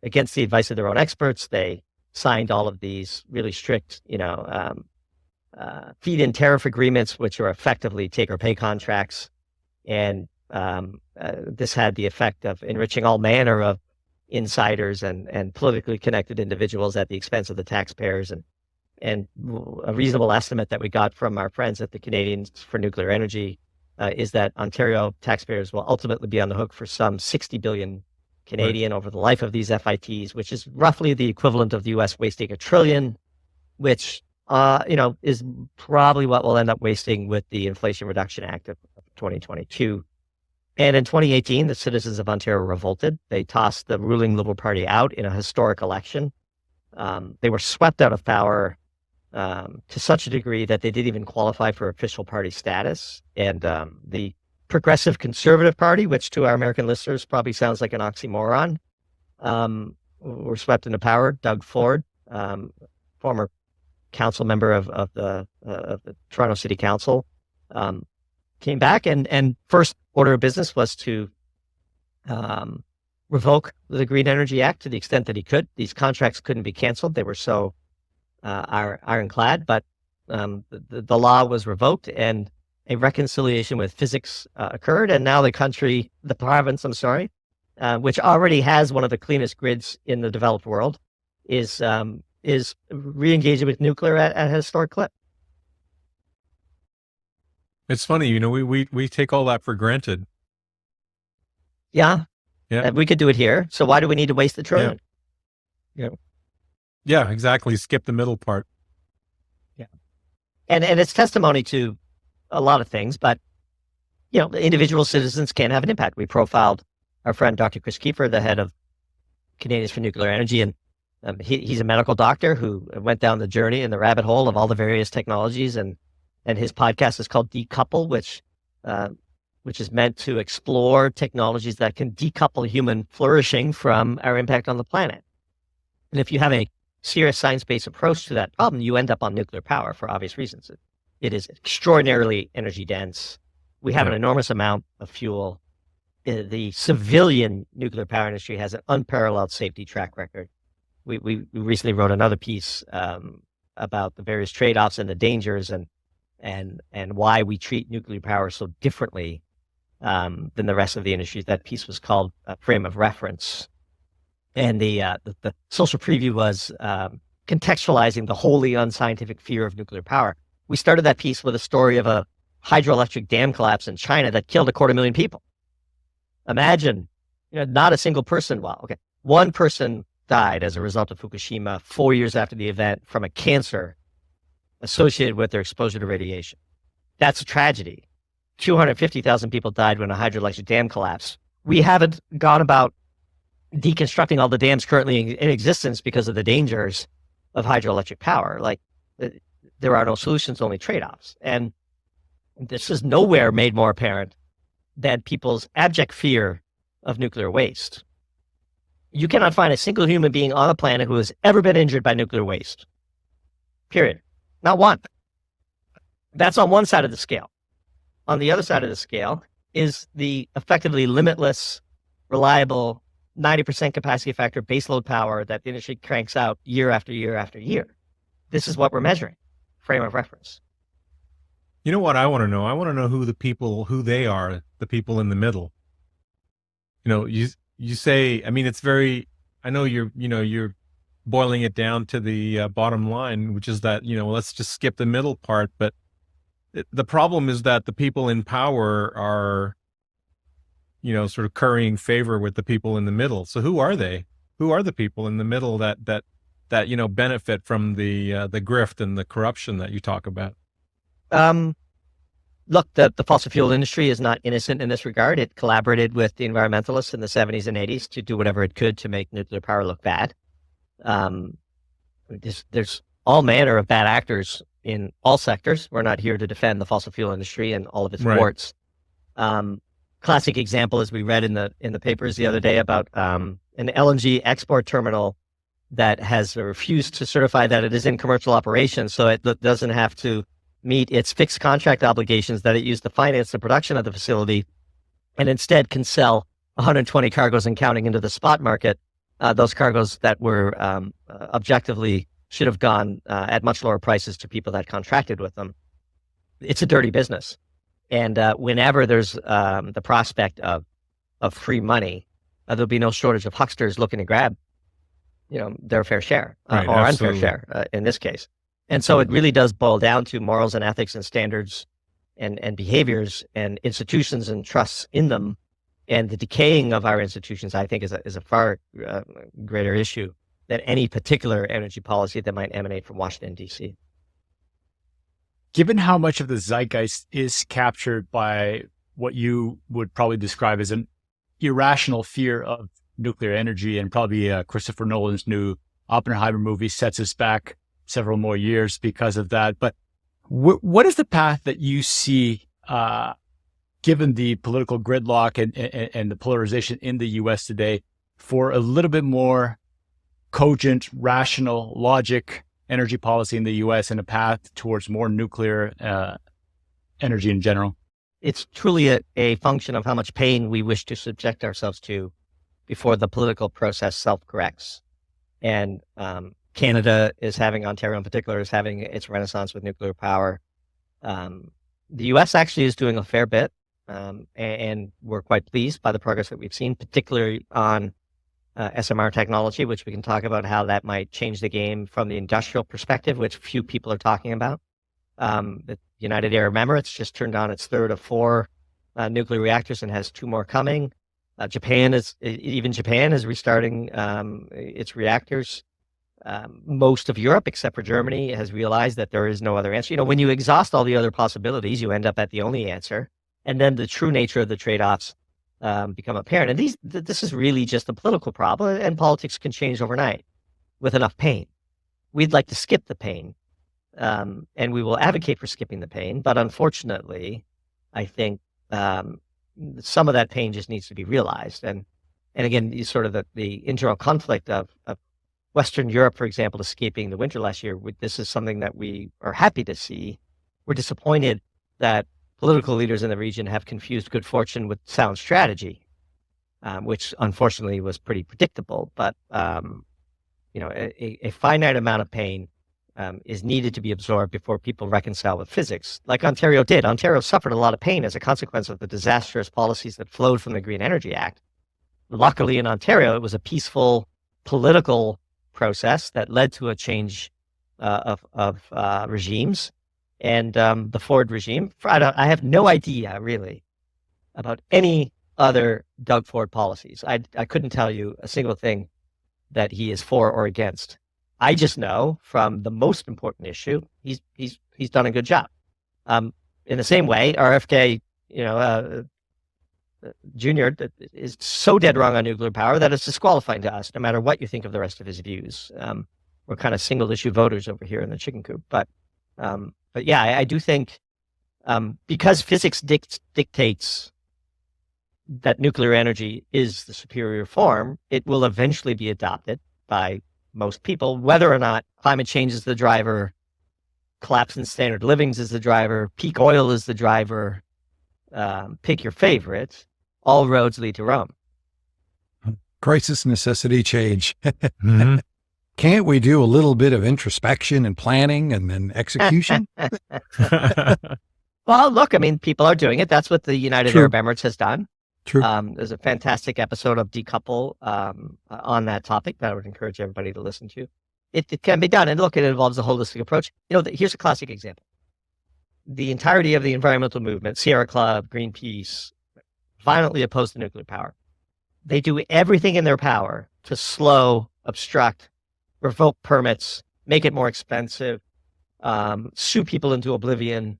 Against the advice of their own experts, they signed all of these really strict, feed-in tariff agreements, which are effectively take-or-pay contracts. And this had the effect of enriching all manner of insiders and politically connected individuals at the expense of the taxpayers. And a reasonable estimate that we got from our friends at the Canadians for Nuclear Energy is that Ontario taxpayers will ultimately be on the hook for some 60 billion Canadian over the life of these FITs, which is roughly the equivalent of the US wasting $1 trillion, which is probably what we'll end up wasting with the Inflation Reduction Act of 2022. And in 2018, the citizens of Ontario revolted. They tossed the ruling Liberal Party out in a historic election. They were swept out of power to such a degree that they didn't even qualify for official party status. And the Progressive Conservative Party, which to our American listeners probably sounds like an oxymoron, were swept into power. Doug Ford, former council member of the Toronto City Council, came back and first order of business was to revoke the Green Energy Act to the extent that he could. These contracts couldn't be canceled. They were so ironclad, but the law was revoked and a reconciliation with physics occurred. And now the province, which already has one of the cleanest grids in the developed world, is re-engaging with nuclear at a historic clip. It's funny, we take all that for granted. Yeah. We could do it here. So why do we need to waste $1 trillion? Yeah, exactly. Skip the middle part. Yeah. And it's testimony to a lot of things, but individual citizens can have an impact. We profiled our friend Dr. Chris Kiefer, the head of Canadians for Nuclear Energy, and he's a medical doctor who went down the journey in the rabbit hole of all the various technologies, and his podcast is called Decouple, which is meant to explore technologies that can decouple human flourishing from our impact on the planet. And if you have a serious science-based approach to that problem, you end up on nuclear power for obvious reasons. It is extraordinarily energy dense. We have an enormous amount of fuel. The civilian nuclear power industry has an unparalleled safety track record. We recently wrote another piece about the various trade-offs and the dangers and why we treat nuclear power so differently than the rest of the industry. That piece was called Frame of Reference. And the social preview was contextualizing the wholly unscientific fear of nuclear power. We started that piece with a story of a hydroelectric dam collapse in China that killed 250,000 people. Imagine, not a single person. Well, okay, one person died as a result of Fukushima 4 years after the event from a cancer associated with their exposure to radiation. That's a tragedy. 250,000 people died when a hydroelectric dam collapsed. We haven't gone about deconstructing all the dams currently in existence because of the dangers of hydroelectric power. Like, there are no solutions, only trade-offs. And this is nowhere made more apparent than people's abject fear of nuclear waste. You cannot find a single human being on the planet who has ever been injured by nuclear waste. Period. Not one. That's on one side of the scale. On the other side of the scale is the effectively limitless, reliable, 90% capacity factor baseload power that the industry cranks out year after year after year. This is what we're measuring. Frame of reference. You know what I want to know? I want to know who they are, the people in the middle. You say, I mean, it's very, I know you're boiling it down to the bottom line, which is that, let's just skip the middle part. But the problem is that the people in power are, sort of currying favor with the people in the middle. So who are they? Who are the people in the middle that benefit from the grift and the corruption that you talk about? Look, the fossil fuel industry is not innocent in this regard. It collaborated with the environmentalists in the 70s and 80s to do whatever it could to make nuclear power look bad. There's all manner of bad actors in all sectors. We're not here to defend the fossil fuel industry and all of its warts. Classic example, as we read in the papers the other day, about an LNG export terminal that has refused to certify that it is in commercial operation, so it doesn't have to meet its fixed contract obligations that it used to finance the production of the facility, and instead can sell 120 cargoes and counting into the spot market, those cargoes that were objectively should have gone at much lower prices to people that contracted with them. It's a dirty business. And whenever there's the prospect of free money, there'll be no shortage of hucksters looking to grab, their fair share or unfair share in this case. And so it really does boil down to morals and ethics and standards and behaviors and institutions and trusts in them. And the decaying of our institutions, I think, is a far greater issue than any particular energy policy that might emanate from Washington, D.C. Given how much of the zeitgeist is captured by what you would probably describe as an irrational fear of nuclear energy, and probably Christopher Nolan's new Oppenheimer movie sets us back several more years because of that. But what is the path that you see, given the political gridlock and the polarization in the U.S. today, for a little bit more cogent, rational, logic energy policy in the U.S. and a path towards more nuclear energy in general? It's truly a function of how much pain we wish to subject ourselves to before the political process self-corrects. And Canada is having, Ontario in particular, is having its renaissance with nuclear power. The U.S. actually is doing a fair bit, and we're quite pleased by the progress that we've seen, particularly on SMR technology, which we can talk about how that might change the game from the industrial perspective, which few people are talking about. The United Arab Emirates just turned on its third of 4 nuclear reactors and has 2 more coming. Japan is restarting its reactors. Most of Europe, except for Germany, has realized that there is no other answer. When you exhaust all the other possibilities, you end up at the only answer. And then the true nature of the trade-offs become apparent. And this is really just a political problem, and politics can change overnight with enough pain. We'd like to skip the pain, and we will advocate for skipping the pain. But unfortunately, I think some of that pain just needs to be realized. And again, sort of the internal conflict of Western Europe, for example, escaping the winter last year. This is something that we are happy to see. We're disappointed that political leaders in the region have confused good fortune with sound strategy, which unfortunately was pretty predictable. But a finite amount of pain is needed to be absorbed before people reconcile with physics, like Ontario did. Ontario suffered a lot of pain as a consequence of the disastrous policies that flowed from the Green Energy Act. Luckily, in Ontario, it was a peaceful political process that led to a change of regimes. and the Ford regime. I have no idea really about any other Doug Ford policies. I couldn't tell you a single thing that he is for or against. I just know from the most important issue, he's done a good job. In the same way, RFK, Jr. is so dead wrong on nuclear power that it's disqualifying to us, no matter what you think of the rest of his views. We're kind of single issue voters over here in the chicken coop. But yeah, I do think because physics dictates that nuclear energy is the superior form, it will eventually be adopted by most people, whether or not climate change is the driver, collapse in standard livings is the driver, peak oil is the driver, pick your favorite. All roads lead to Rome. Crisis, necessity, change. Mm-hmm. Can't we do a little bit of introspection and planning and then execution? Well, look, I mean, people are doing it. That's what the United True. Arab Emirates has done. True. There's a fantastic episode of Decouple on that topic that I would encourage everybody to listen to. It can be done. And look, it involves a holistic approach. Here's a classic example. The entirety of the environmental movement, Sierra Club, Greenpeace, violently opposed to nuclear power. They do everything in their power to slow, obstruct, revoke permits, make it more expensive, sue people into oblivion.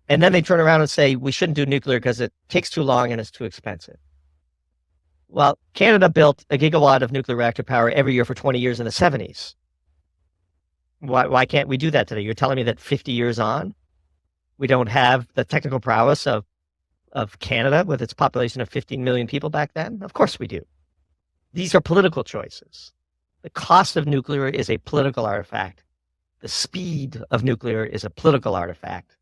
And then they turn around and say, we shouldn't do nuclear because it takes too long and it's too expensive. Well, Canada built a gigawatt of nuclear reactor power every year for 20 years in the 70s. Why can't we do that today? You're telling me that 50 years on, we don't have the technical prowess of Canada with its population of 15 million people back then? Of course we do. These are political choices. The cost of nuclear is a political artifact. The speed of nuclear is a political artifact.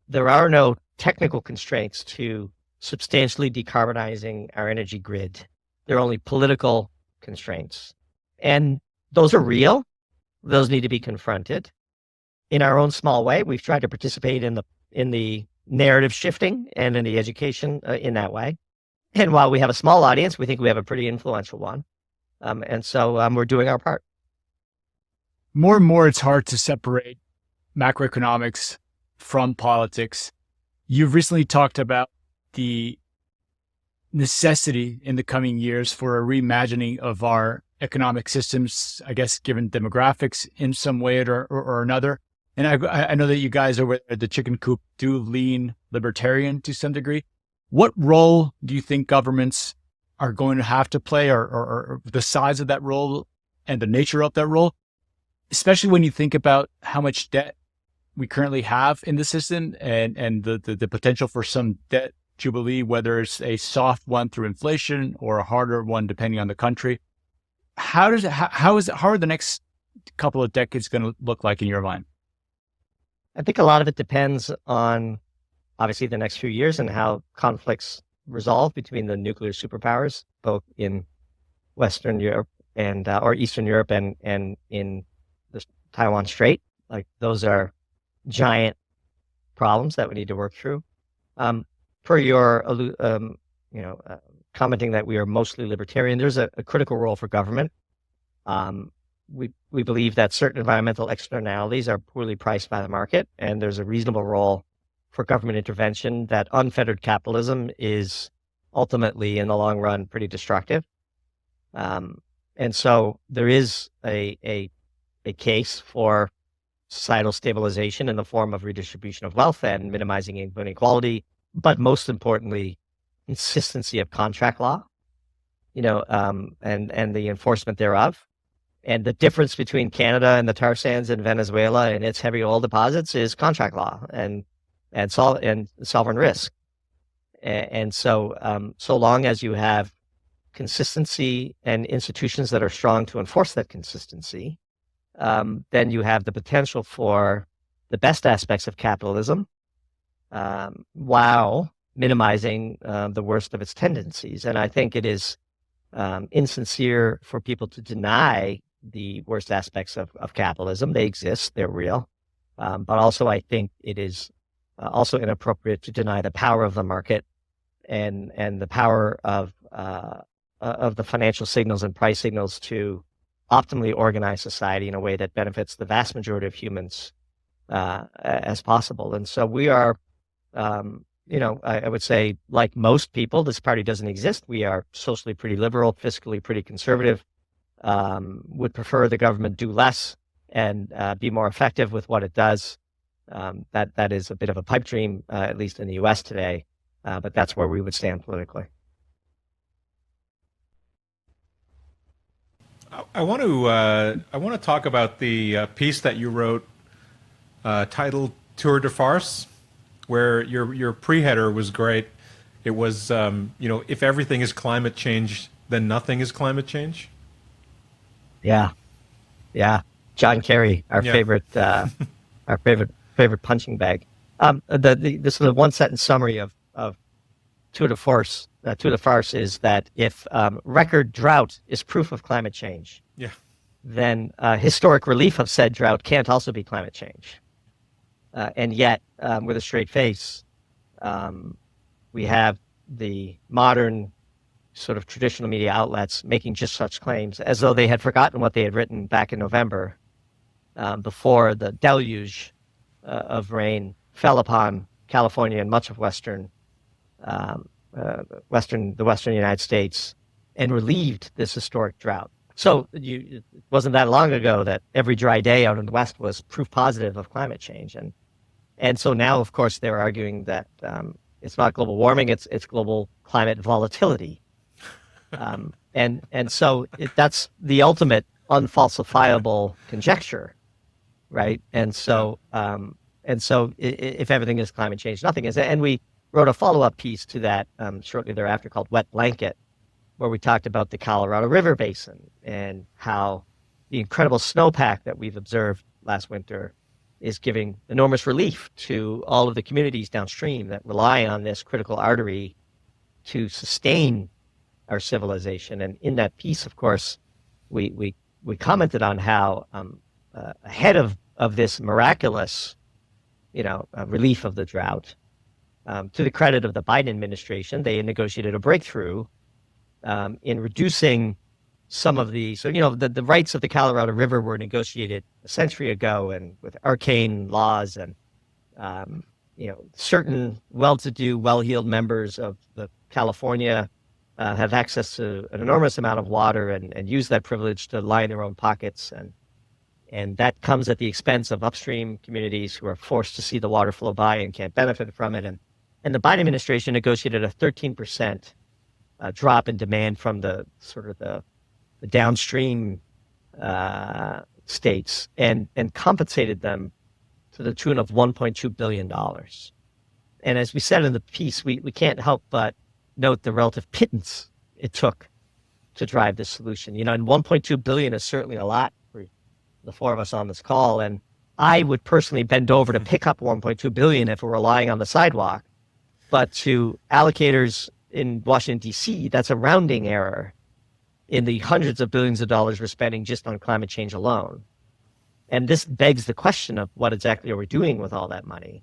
There are no technical constraints to substantially decarbonizing our energy grid. There are only political constraints. And those are real. Those need to be confronted. In our own small way, we've tried to participate in the narrative shifting and in the education in that way. And while we have a small audience, we think we have a pretty influential one. And so we're doing our part. More and more, it's hard to separate macroeconomics from politics. You've recently talked about the necessity in the coming years for a reimagining of our economic systems, I guess, given demographics in some way or another. And I know that you guys over at the Chicken Coop do lean libertarian to some degree. What role do you think governments are going to have to play, or the size of that role and the nature of that role, especially when you think about how much debt we currently have in the system and the potential for some debt jubilee, whether it's a soft one through inflation or a harder one depending on the country. How are the next couple of decades going to look like in your mind? I think a lot of it depends on, obviously, the next few years and how conflicts resolve between the nuclear superpowers, both in Western Europe and or Eastern Europe and in the Taiwan Strait. Like, those are giant problems that we need to work through. Per your commenting that we are mostly libertarian, there's a critical role for government. We believe that certain environmental externalities are poorly priced by the market, and there's a reasonable role for government intervention. That unfettered capitalism is ultimately, in the long run, pretty destructive. And so there is a case for societal stabilization in the form of redistribution of wealth and minimizing inequality, but most importantly, consistency of contract law, and the enforcement thereof. And the difference between Canada and the tar sands in Venezuela and its heavy oil deposits is contract law and sovereign risk. And so, so long as you have consistency and institutions that are strong to enforce that consistency, then you have the potential for the best aspects of capitalism, while minimizing the worst of its tendencies. And I think it is insincere for people to deny the worst aspects of capitalism. They exist, they're real. But also I think it is also inappropriate to deny the power of the market and the power of the financial signals and price signals to optimally organize society in a way that benefits the vast majority of humans as possible. And so we are, I would say, like most people, this party doesn't exist. We are socially pretty liberal, fiscally pretty conservative, would prefer the government do less and be more effective with what it does. That is a bit of a pipe dream, at least in the U.S. today, but that's where we would stand politically. I want to talk about the piece that you wrote titled "Tour de Farce," where your pre-header was great. It was if everything is climate change, then nothing is climate change. Yeah. John Kerry, our favorite punching bag. The sort of one sentence summary of tour de force. Tour de farce is that if record drought is proof of climate change, then historic relief of said drought can't also be climate change. And yet, with a straight face, we have the modern sort of traditional media outlets making just such claims as though they had forgotten what they had written back in November, before the deluge of rain fell upon California and much of the western United States and relieved this historic drought. So it wasn't that long ago that every dry day out in the West was proof positive of climate change. And so now, of course, they're arguing that it's not global warming, it's global climate volatility. And so that's the ultimate unfalsifiable conjecture, right? And so if everything is climate change, nothing is. And we wrote a follow-up piece to that shortly thereafter called Wet Blanket, where we talked about the Colorado River Basin and how the incredible snowpack that we've observed last winter is giving enormous relief to all of the communities downstream that rely on this critical artery to sustain our civilization. And in that piece, of course, we commented on how ahead of this miraculous, relief of the drought, to the credit of the Biden administration, they negotiated a breakthrough in reducing some of the rights of the Colorado River were negotiated a century ago, and with arcane laws and certain well-to-do, well-heeled members of the California have access to an enormous amount of water and use that privilege to line their own pockets, and that comes at the expense of upstream communities who are forced to see the water flow by and can't benefit from it. And the Biden administration negotiated a 13% drop in demand from the downstream states and compensated them to the tune of $1.2 billion. And as we said in the piece, we can't help but note the relative pittance it took to drive this solution. And $1.2 billion is certainly a lot for the four of us on this call. And I would personally bend over to pick up $1.2 billion if we're relying on the sidewalk. But to allocators in Washington, D.C., that's a rounding error in the hundreds of billions of dollars we're spending just on climate change alone. And this begs the question of what exactly are we doing with all that money?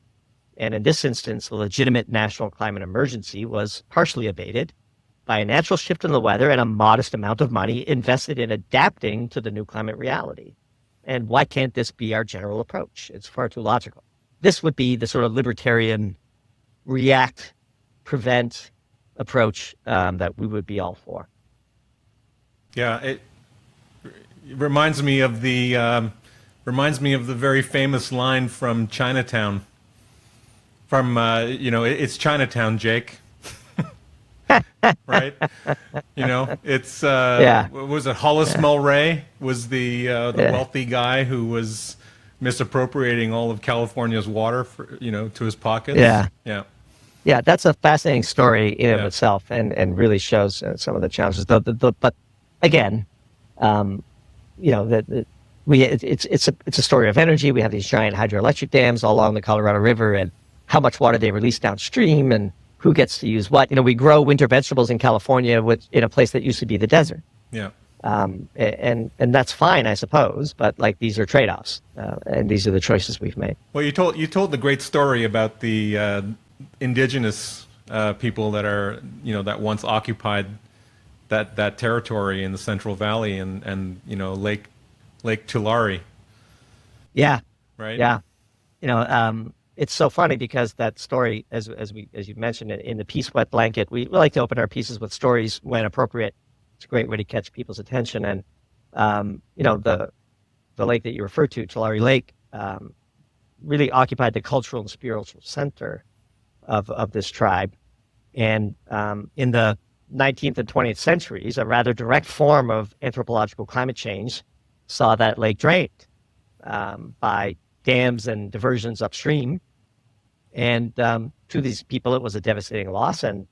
And in this instance, the legitimate national climate emergency was partially abated by a natural shift in the weather and a modest amount of money invested in adapting to the new climate reality. And why can't this be our general approach? It's far too logical. This would be the sort of libertarian react, prevent approach that we would be all for. Yeah, it reminds me of the very famous line from Chinatown. From it's Chinatown, Jake. Right? It's what was it? Hollis Mulray was the wealthy guy who was misappropriating all of California's water to his pockets. Yeah, that's a fascinating story in of itself, and really shows some of the challenges. But again, it's a story of energy. We have these giant hydroelectric dams all along the Colorado River, and how much water they release downstream, and who gets to use what. We grow winter vegetables in California in a place that used to be the desert. Yeah. And that's fine, I suppose, but these are trade-offs, and these are the choices we've made. Well, you told the great story about the indigenous people that are that once occupied that territory in the Central Valley and Lake Tulare. Yeah. Right. Yeah. It's so funny because that story, as you mentioned in the piece Wet Blanket, we like to open our pieces with stories when appropriate. It's a great way to catch people's attention. And the lake that you referred to, Tulare Lake, really occupied the cultural and spiritual center of this tribe. And in the 19th and 20th centuries, a rather direct form of anthropological climate change saw that lake drained by dams and diversions upstream. And to these people, it was a devastating loss. And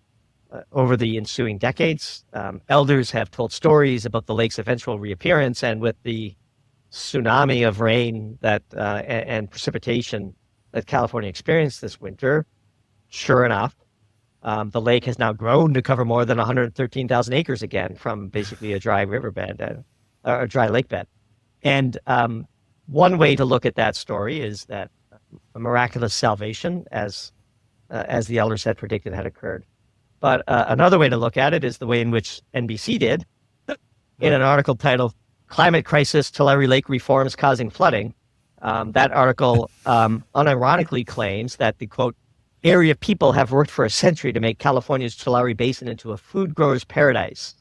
over the ensuing decades, elders have told stories about the lake's eventual reappearance. And with the tsunami of rain and precipitation that California experienced this winter, sure enough, the lake has now grown to cover more than 113,000 acres again, from basically a dry riverbed, or a dry lake bed. And one way to look at that story is that a miraculous salvation, as the elders had predicted, had occurred. But another way to look at it is the way in which NBC did, in an article titled "Climate Crisis, Tulare Lake Reforms Causing Flooding." That article unironically claims that the, quote, area people have worked for a century to make California's Tulare Basin into a food grower's paradise.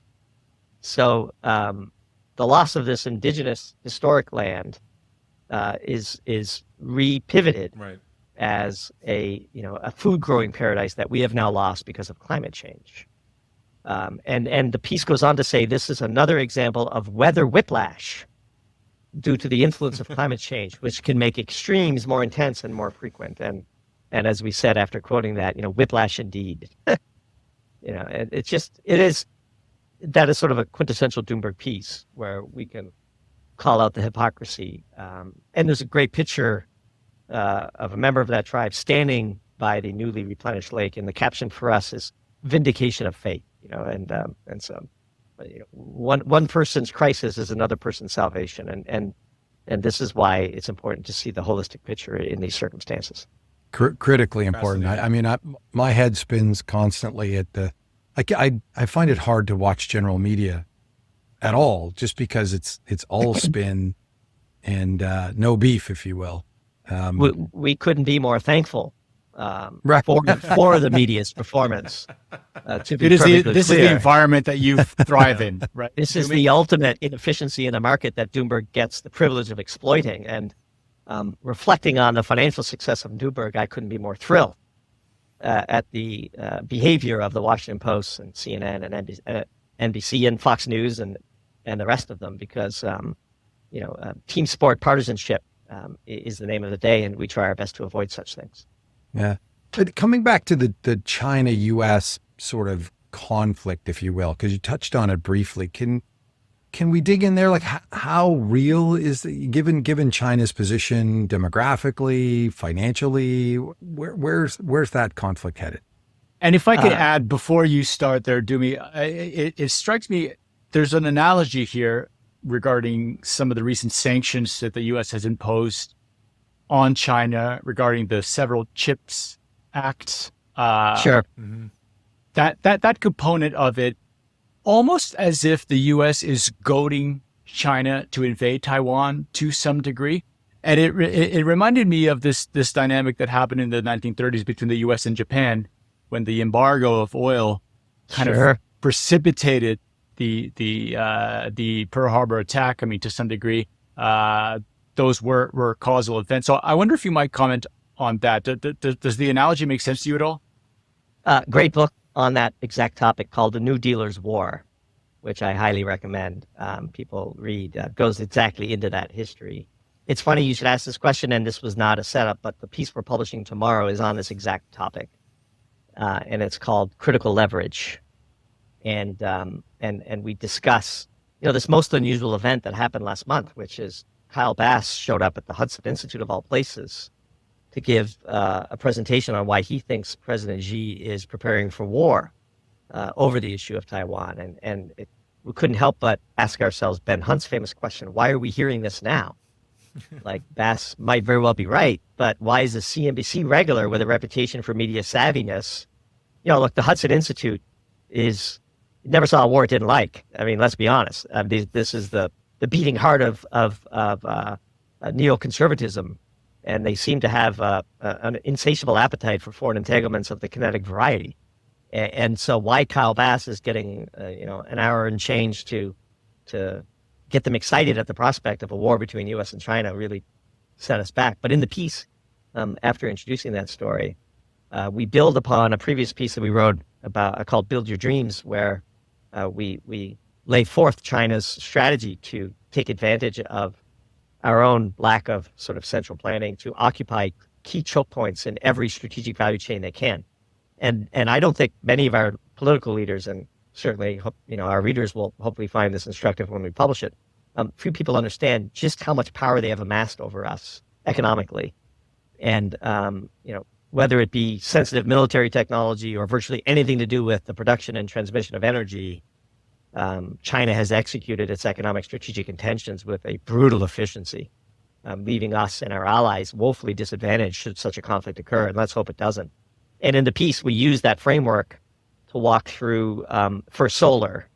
So the loss of this indigenous historic land is repivoted as a food growing paradise that we have now lost because of climate change. And the piece goes on to say this is another example of weather whiplash due to the influence of climate change, which can make extremes more intense and more frequent. And as we said after quoting that, whiplash indeed. That is sort of a quintessential Doomberg piece where we can call out the hypocrisy. And there's a great picture of a member of that tribe standing by the newly replenished lake, and the caption for us is "Vindication of faith." And so one person's crisis is another person's salvation, and this is why it's important to see the holistic picture in these circumstances. Critically important. I mean, my head spins constantly at the. I find it hard to watch general media at all, just because it's all spin and no beef, if you will. We couldn't be more thankful for the media's performance. This is the environment that you thrive in, right? This is the ultimate inefficiency in the market that Doomberg gets the privilege of exploiting. And reflecting on the financial success of Doomberg, I couldn't be more thrilled at the behavior of the Washington Post and CNN and NBC and Fox News and the rest of them, because team sport partisanship is the name of the day, and we try our best to avoid such things. Yeah. But coming back to the China-U.S. sort of conflict, if you will, because you touched on it briefly, can we dig in there? Like, how real is given China's position demographically, financially? Where's that conflict headed? And if I could add before you start there, Doomy, it strikes me there's an analogy here regarding some of the recent sanctions that the U.S. has imposed on China regarding the several CHIPS acts. Sure. Mm-hmm. That component of it, almost as if the U.S. is goading China to invade Taiwan to some degree. And it reminded me of this dynamic that happened in the 1930s between the U.S. and Japan, when the embargo of oil kind of precipitated the Pearl Harbor attack. I mean, to some degree, those were causal events. So I wonder if you might comment on that. Does the analogy make sense to you at all? Great book on that exact topic called The New Dealer's War, which I highly recommend people read. Goes exactly into that history. It's funny you should ask this question, and this was not a setup, but the piece we're publishing tomorrow is on this exact topic, and it's called Critical Leverage. And we discuss, this most unusual event that happened last month, which is Kyle Bass showed up at the Hudson Institute of all places to give a presentation on why he thinks President Xi is preparing for war over the issue of Taiwan. And we couldn't help but ask ourselves Ben Hunt's famous question: why are we hearing this now? Like, Bass might very well be right, but why is a CNBC regular with a reputation for media savviness? Look, the Hudson Institute never saw a war it didn't like. I mean, let's be honest. This is the beating heart of neoconservatism and they seem to have an insatiable appetite for foreign entanglements of the kinetic variety. And so why Kyle Bass is getting an hour and change to get them excited at the prospect of a war between U.S. and China really set us back. But in the piece, after introducing that story, we build upon a previous piece that we wrote about called "Build Your Dreams," where we lay forth China's strategy to take advantage of our own lack of sort of central planning to occupy key choke points in every strategic value chain they can. And I don't think many of our political leaders, and certainly our readers will hopefully find this instructive when we publish it, few people understand just how much power they have amassed over us economically. And whether it be sensitive military technology or virtually anything to do with the production and transmission of energy, China has executed its economic strategic intentions with a brutal efficiency, leaving us and our allies woefully disadvantaged should such a conflict occur, and let's hope it doesn't. And in the piece, we use that framework to walk through for solar,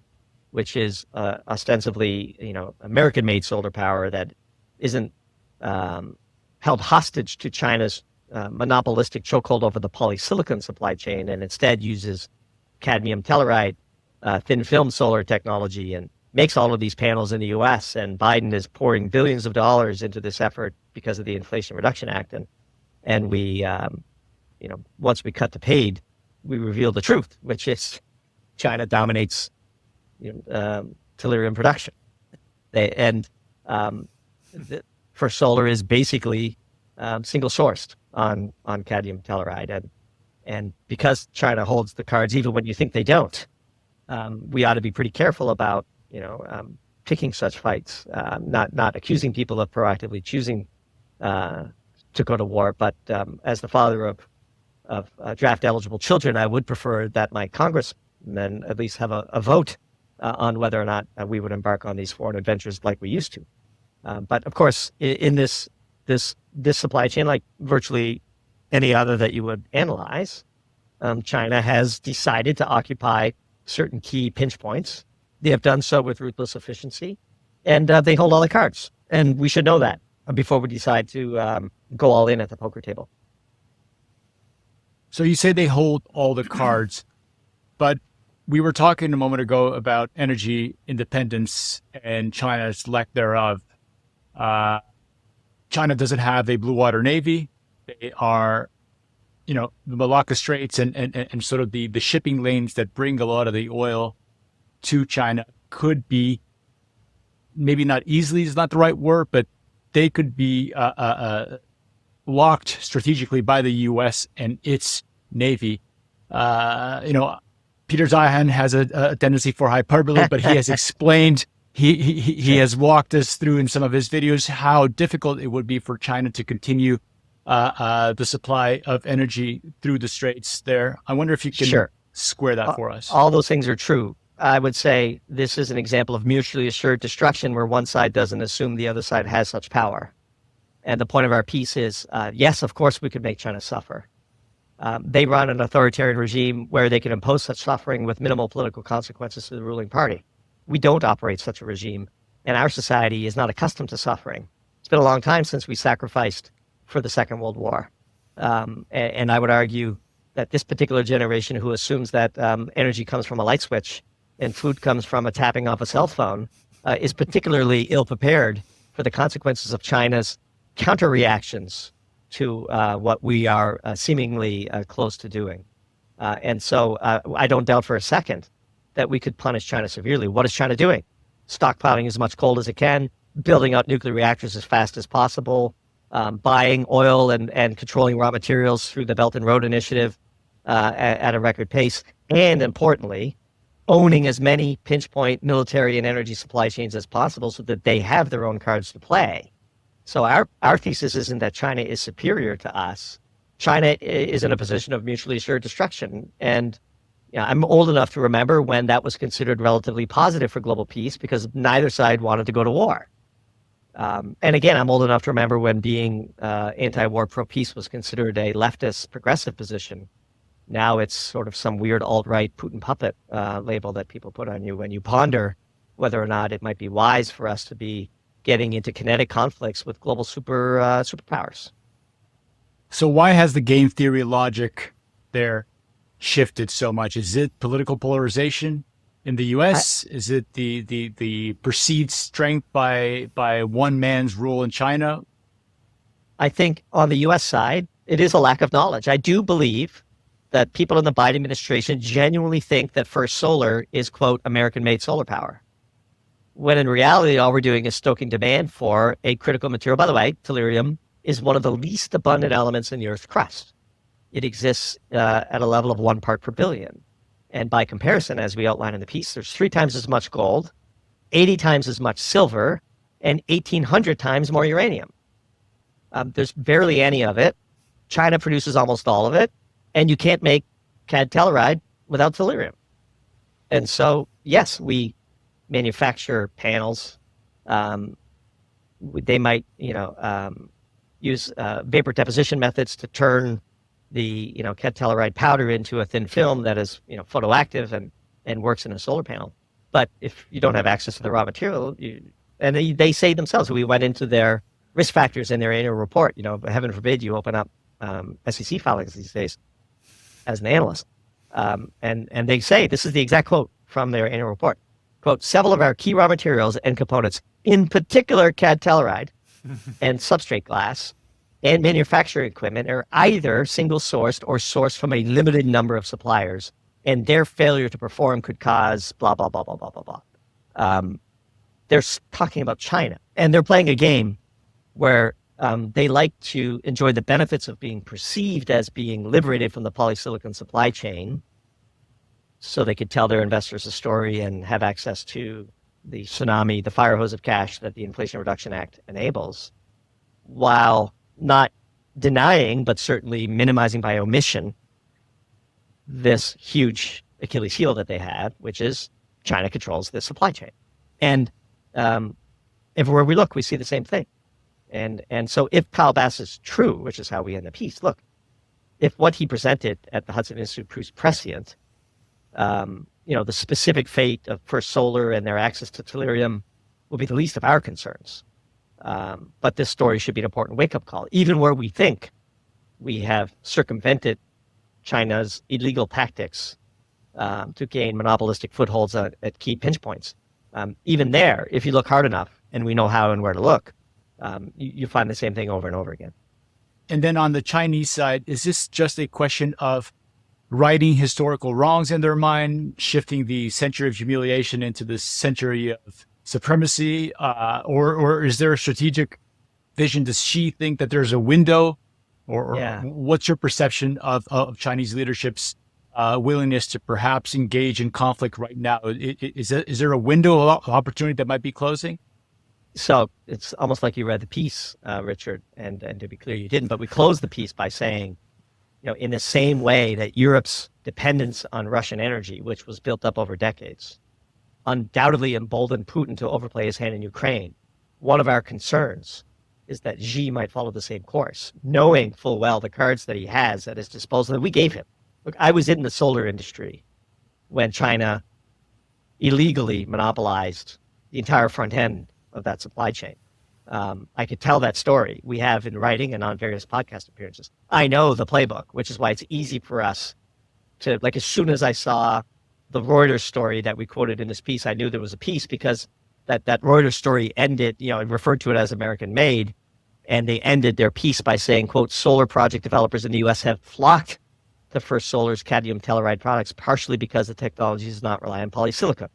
which is ostensibly American-made solar power that isn't held hostage to China's monopolistic chokehold over the polysilicon supply chain, and instead uses cadmium telluride, thin film solar technology, and makes all of these panels in the U.S. And Biden is pouring billions of dollars into this effort because of the Inflation Reduction Act. And we, once we cut to paid, we reveal the truth, which is China dominates Tellurium production. For solar is basically single sourced on cadmium telluride, and because China holds the cards even when you think they don't, we ought to be pretty careful about picking such fights, not accusing people of proactively choosing to go to war. But as the father of draft eligible children, I would prefer that my congressmen at least have a vote on whether or not we would embark on these foreign adventures like we used to. But of course, in this supply chain, like virtually any other that you would analyze, China has decided to occupy certain key pinch points. They have done so with ruthless efficiency, and they hold all the cards. And we should know that before we decide to go all in at the poker table. So you say they hold all the cards, but we were talking a moment ago about energy independence and China's lack thereof. China doesn't have a blue water navy. They are, the Malacca Straits and sort of the shipping lanes that bring a lot of the oil to China could be, maybe not easily is not the right word, but they could be blocked strategically by the U.S. and its Navy. Peter Zeihan has a tendency for hyperbole, but he has explained, he has walked us through in some of his videos how difficult it would be for China to continue the supply of energy through the straits there. I wonder if you can square that for us. All those things are true. I would say this is an example of mutually assured destruction where one side doesn't assume the other side has such power. And the point of our piece is, yes, of course, we could make China suffer. They run an authoritarian regime where they can impose such suffering with minimal political consequences to the ruling party. We don't operate such a regime, and our society is not accustomed to suffering. It's been a long time since we sacrificed for the Second World War. And I would argue that this particular generation who assumes that energy comes from a light switch and food comes from a tapping off a cell phone is particularly ill-prepared for the consequences of China's counter-reactions to what we are seemingly close to doing. And so I don't doubt for a second that we could punish China severely. What is China doing? Stockpiling as much coal as it can, building out nuclear reactors as fast as possible, buying oil and controlling raw materials through the Belt and Road Initiative at a record pace, and importantly, owning as many pinch point military and energy supply chains as possible so that they have their own cards to play. So our thesis isn't that China is superior to us. China is in a position of mutually assured destruction. And I'm old enough to remember when that was considered relatively positive for global peace because neither side wanted to go to war. And again, I'm old enough to remember when being anti-war, pro-peace was considered a leftist progressive position. Now it's sort of some weird alt-right Putin puppet label that people put on you when you ponder whether or not it might be wise for us to be getting into kinetic conflicts with global superpowers. So why has the game theory logic there shifted so much? Is it political polarization in the U.S.? Is it the perceived strength by one man's rule in China? I think on the U.S. side, it is a lack of knowledge. I do believe that people in the Biden administration genuinely think that First Solar is, quote, American-made solar power, when in reality, all we're doing is stoking demand for a critical material. By the way, tellurium is one of the least abundant elements in the Earth's crust. It exists at a level of 1 part per billion. And by comparison, as we outline in the piece, there's 3 times as much gold, 80 times as much silver, and 1,800 times more uranium. There's barely any of it. China produces almost all of it. And you can't make CAD Telluride without tellurium. And so, yes, we manufacture panels. They might, use vapor deposition methods to turn the, CAD Telluride powder into a thin film that is, photoactive and works in a solar panel. But if you don't have access to the raw material, and they say themselves, we went into their risk factors in their annual report. Heaven forbid you open up SEC filings these days as an analyst. And they say, this is the exact quote from their annual report, quote, several of our key raw materials and components, in particular CAD Telluride and substrate glass and manufacturing equipment, are either single-sourced or sourced from a limited number of suppliers, and their failure to perform could cause blah, blah, blah, blah, blah, blah, blah. They're talking about China, and they're playing a game where they like to enjoy the benefits of being perceived as being liberated from the polysilicon supply chain, so they could tell their investors a story and have access to the tsunami, the fire hose of cash that the Inflation Reduction Act enables, while not denying, but certainly minimizing by omission, this huge Achilles heel that they have, which is China controls the supply chain. And everywhere we look, we see the same thing. And so if Kyle Bass is true, which is how we end the piece, look, if what he presented at the Hudson Institute proves prescient, the specific fate of First Solar and their access to tellurium will be the least of our concerns. But this story should be an important wake-up call, even where we think we have circumvented China's illegal tactics to gain monopolistic footholds at key pinch points. Even there, if you look hard enough, and we know how and where to look, you find the same thing over and over again. And then on the Chinese side, is this just a question of righting historical wrongs in their mind, shifting the century of humiliation into the century of supremacy, or is there a strategic vision? Does Xi think that there's a window, or what's your perception of Chinese leadership's willingness to perhaps engage in conflict right now? Is there a window of opportunity that might be closing? So it's almost like you read the piece, Richard, and to be clear, you didn't, but we closed the piece by saying, in the same way that Europe's dependence on Russian energy, which was built up over decades, undoubtedly emboldened Putin to overplay his hand in Ukraine. One of our concerns is that Xi might follow the same course, knowing full well the cards that he has at his disposal that we gave him. Look, I was in the solar industry when China illegally monopolized the entire front end of that supply chain. I could tell that story. We have in writing and on various podcast appearances. I know the playbook, which is why it's easy for us to, like, as soon as I saw the Reuters story that we quoted in this piece, I knew there was a piece, because that Reuters story ended, it referred to it as American made, and they ended their piece by saying, quote, solar project developers in the U.S. have flocked to First Solar's cadmium telluride products, partially because the technology does not rely on polysilicon,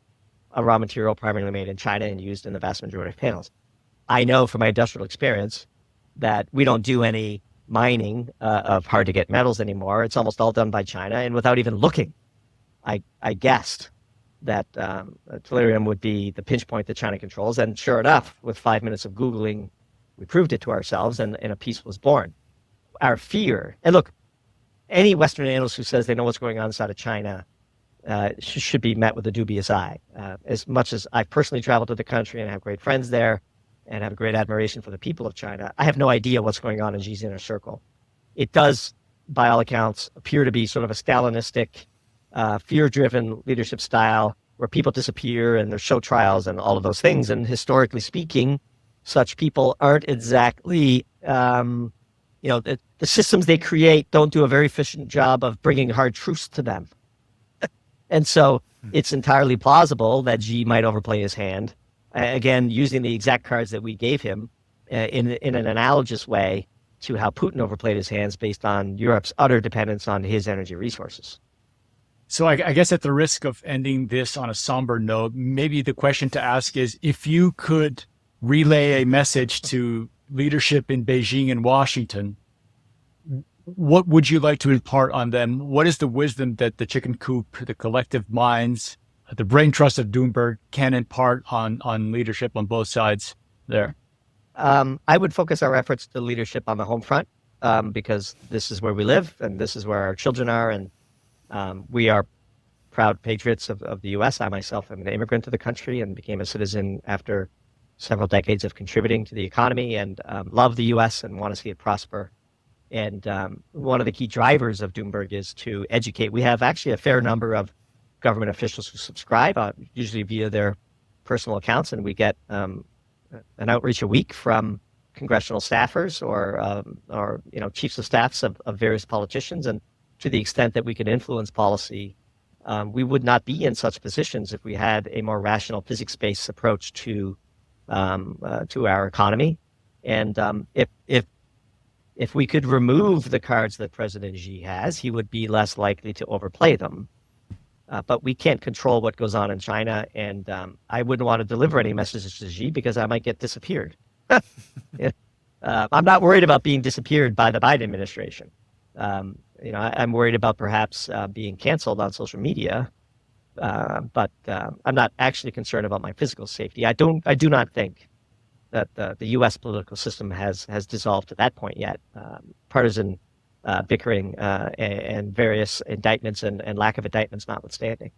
a raw material primarily made in China and used in the vast majority of panels. I know from my industrial experience that we don't do any mining of hard-to-get metals anymore. It's almost all done by China, and without even looking, I guessed that Tellurium would be the pinch point that China controls, and sure enough, with 5 minutes of Googling, we proved it to ourselves, and a piece was born. Our fear, and look, any Western analyst who says they know what's going on inside of China should be met with a dubious eye. As much as I've personally traveled to the country and have great friends there and have a great admiration for the people of China, I have no idea what's going on in Xi's inner circle. It does, by all accounts, appear to be sort of a Stalinistic, fear-driven leadership style where people disappear and there's show trials and all of those things. And historically speaking, such people aren't exactly, the systems they create don't do a very efficient job of bringing hard truths to them. And so it's entirely plausible that Xi might overplay his hand, again, using the exact cards that we gave him in an analogous way to how Putin overplayed his hands based on Europe's utter dependence on his energy resources. So I guess at the risk of ending this on a somber note, maybe the question to ask is, if you could relay a message to leadership in Beijing and Washington, what would you like to impart on them? What is the wisdom that the chicken coop, the collective minds, the brain trust of Doomberg can impart on leadership on both sides there? I would focus our efforts to leadership on the home front, because this is where we live and this is where our children are. And we are proud patriots of the U.S. I myself am an immigrant to the country and became a citizen after several decades of contributing to the economy, and love the U.S. and want to see it prosper. And one of the key drivers of Doomberg is to educate. We have actually a fair number of government officials who subscribe, usually via their personal accounts, and we get an outreach a week from congressional staffers or chiefs of staffs of various politicians. And to the extent that we can influence policy, we would not be in such positions if we had a more rational physics-based approach to our economy. And if we could remove the cards that President Xi has, he would be less likely to overplay them. But we can't control what goes on in China, and I wouldn't want to deliver any messages to Xi because I might get disappeared. I'm not worried about being disappeared by the Biden administration. I'm worried about perhaps being canceled on social media, but I'm not actually concerned about my physical safety. I do not think that the U.S. political system has dissolved to that point yet. Partisan bickering and various indictments and lack of indictments notwithstanding.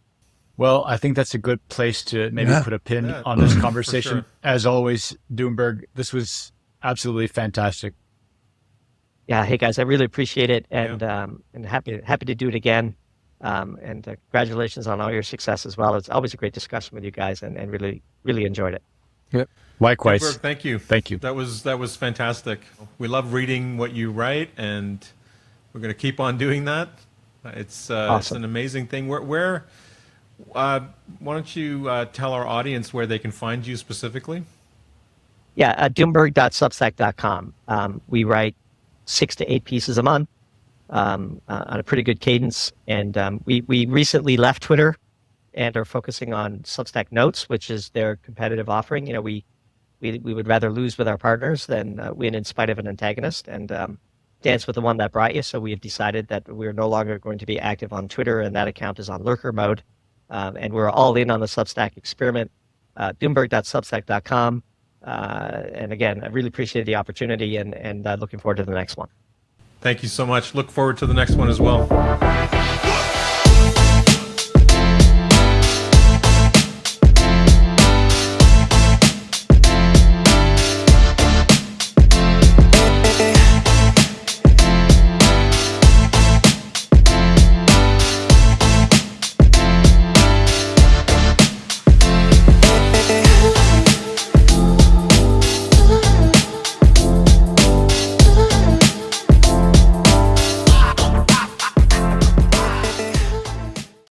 Well, I think that's a good place to maybe put a pin on this conversation. Sure. As always, Doomberg, this was absolutely fantastic. Yeah, hey guys, I really appreciate it, and happy to do it again. And congratulations on all your success as well. It's always a great discussion with you guys, and really enjoyed it. Yep. Likewise. Doomberg, thank you. Thank you. That was fantastic. We love reading what you write, and we're going to keep on doing that. It's Awesome. It's an amazing thing. Where why don't you tell our audience where they can find you specifically? Yeah, Doomberg.substack.com. We write 6 to 8 pieces a month on a pretty good cadence. And we recently left Twitter and are focusing on Substack Notes, which is their competitive offering. We would rather lose with our partners than win in spite of an antagonist, and dance with the one that brought you. So we have decided that we're no longer going to be active on Twitter, and that account is on lurker mode. And we're all in on the Substack experiment. Doomberg.substack.com. And again, I really appreciate the opportunity, and looking forward to the next one. Thank you so much. Look forward to the next one as well.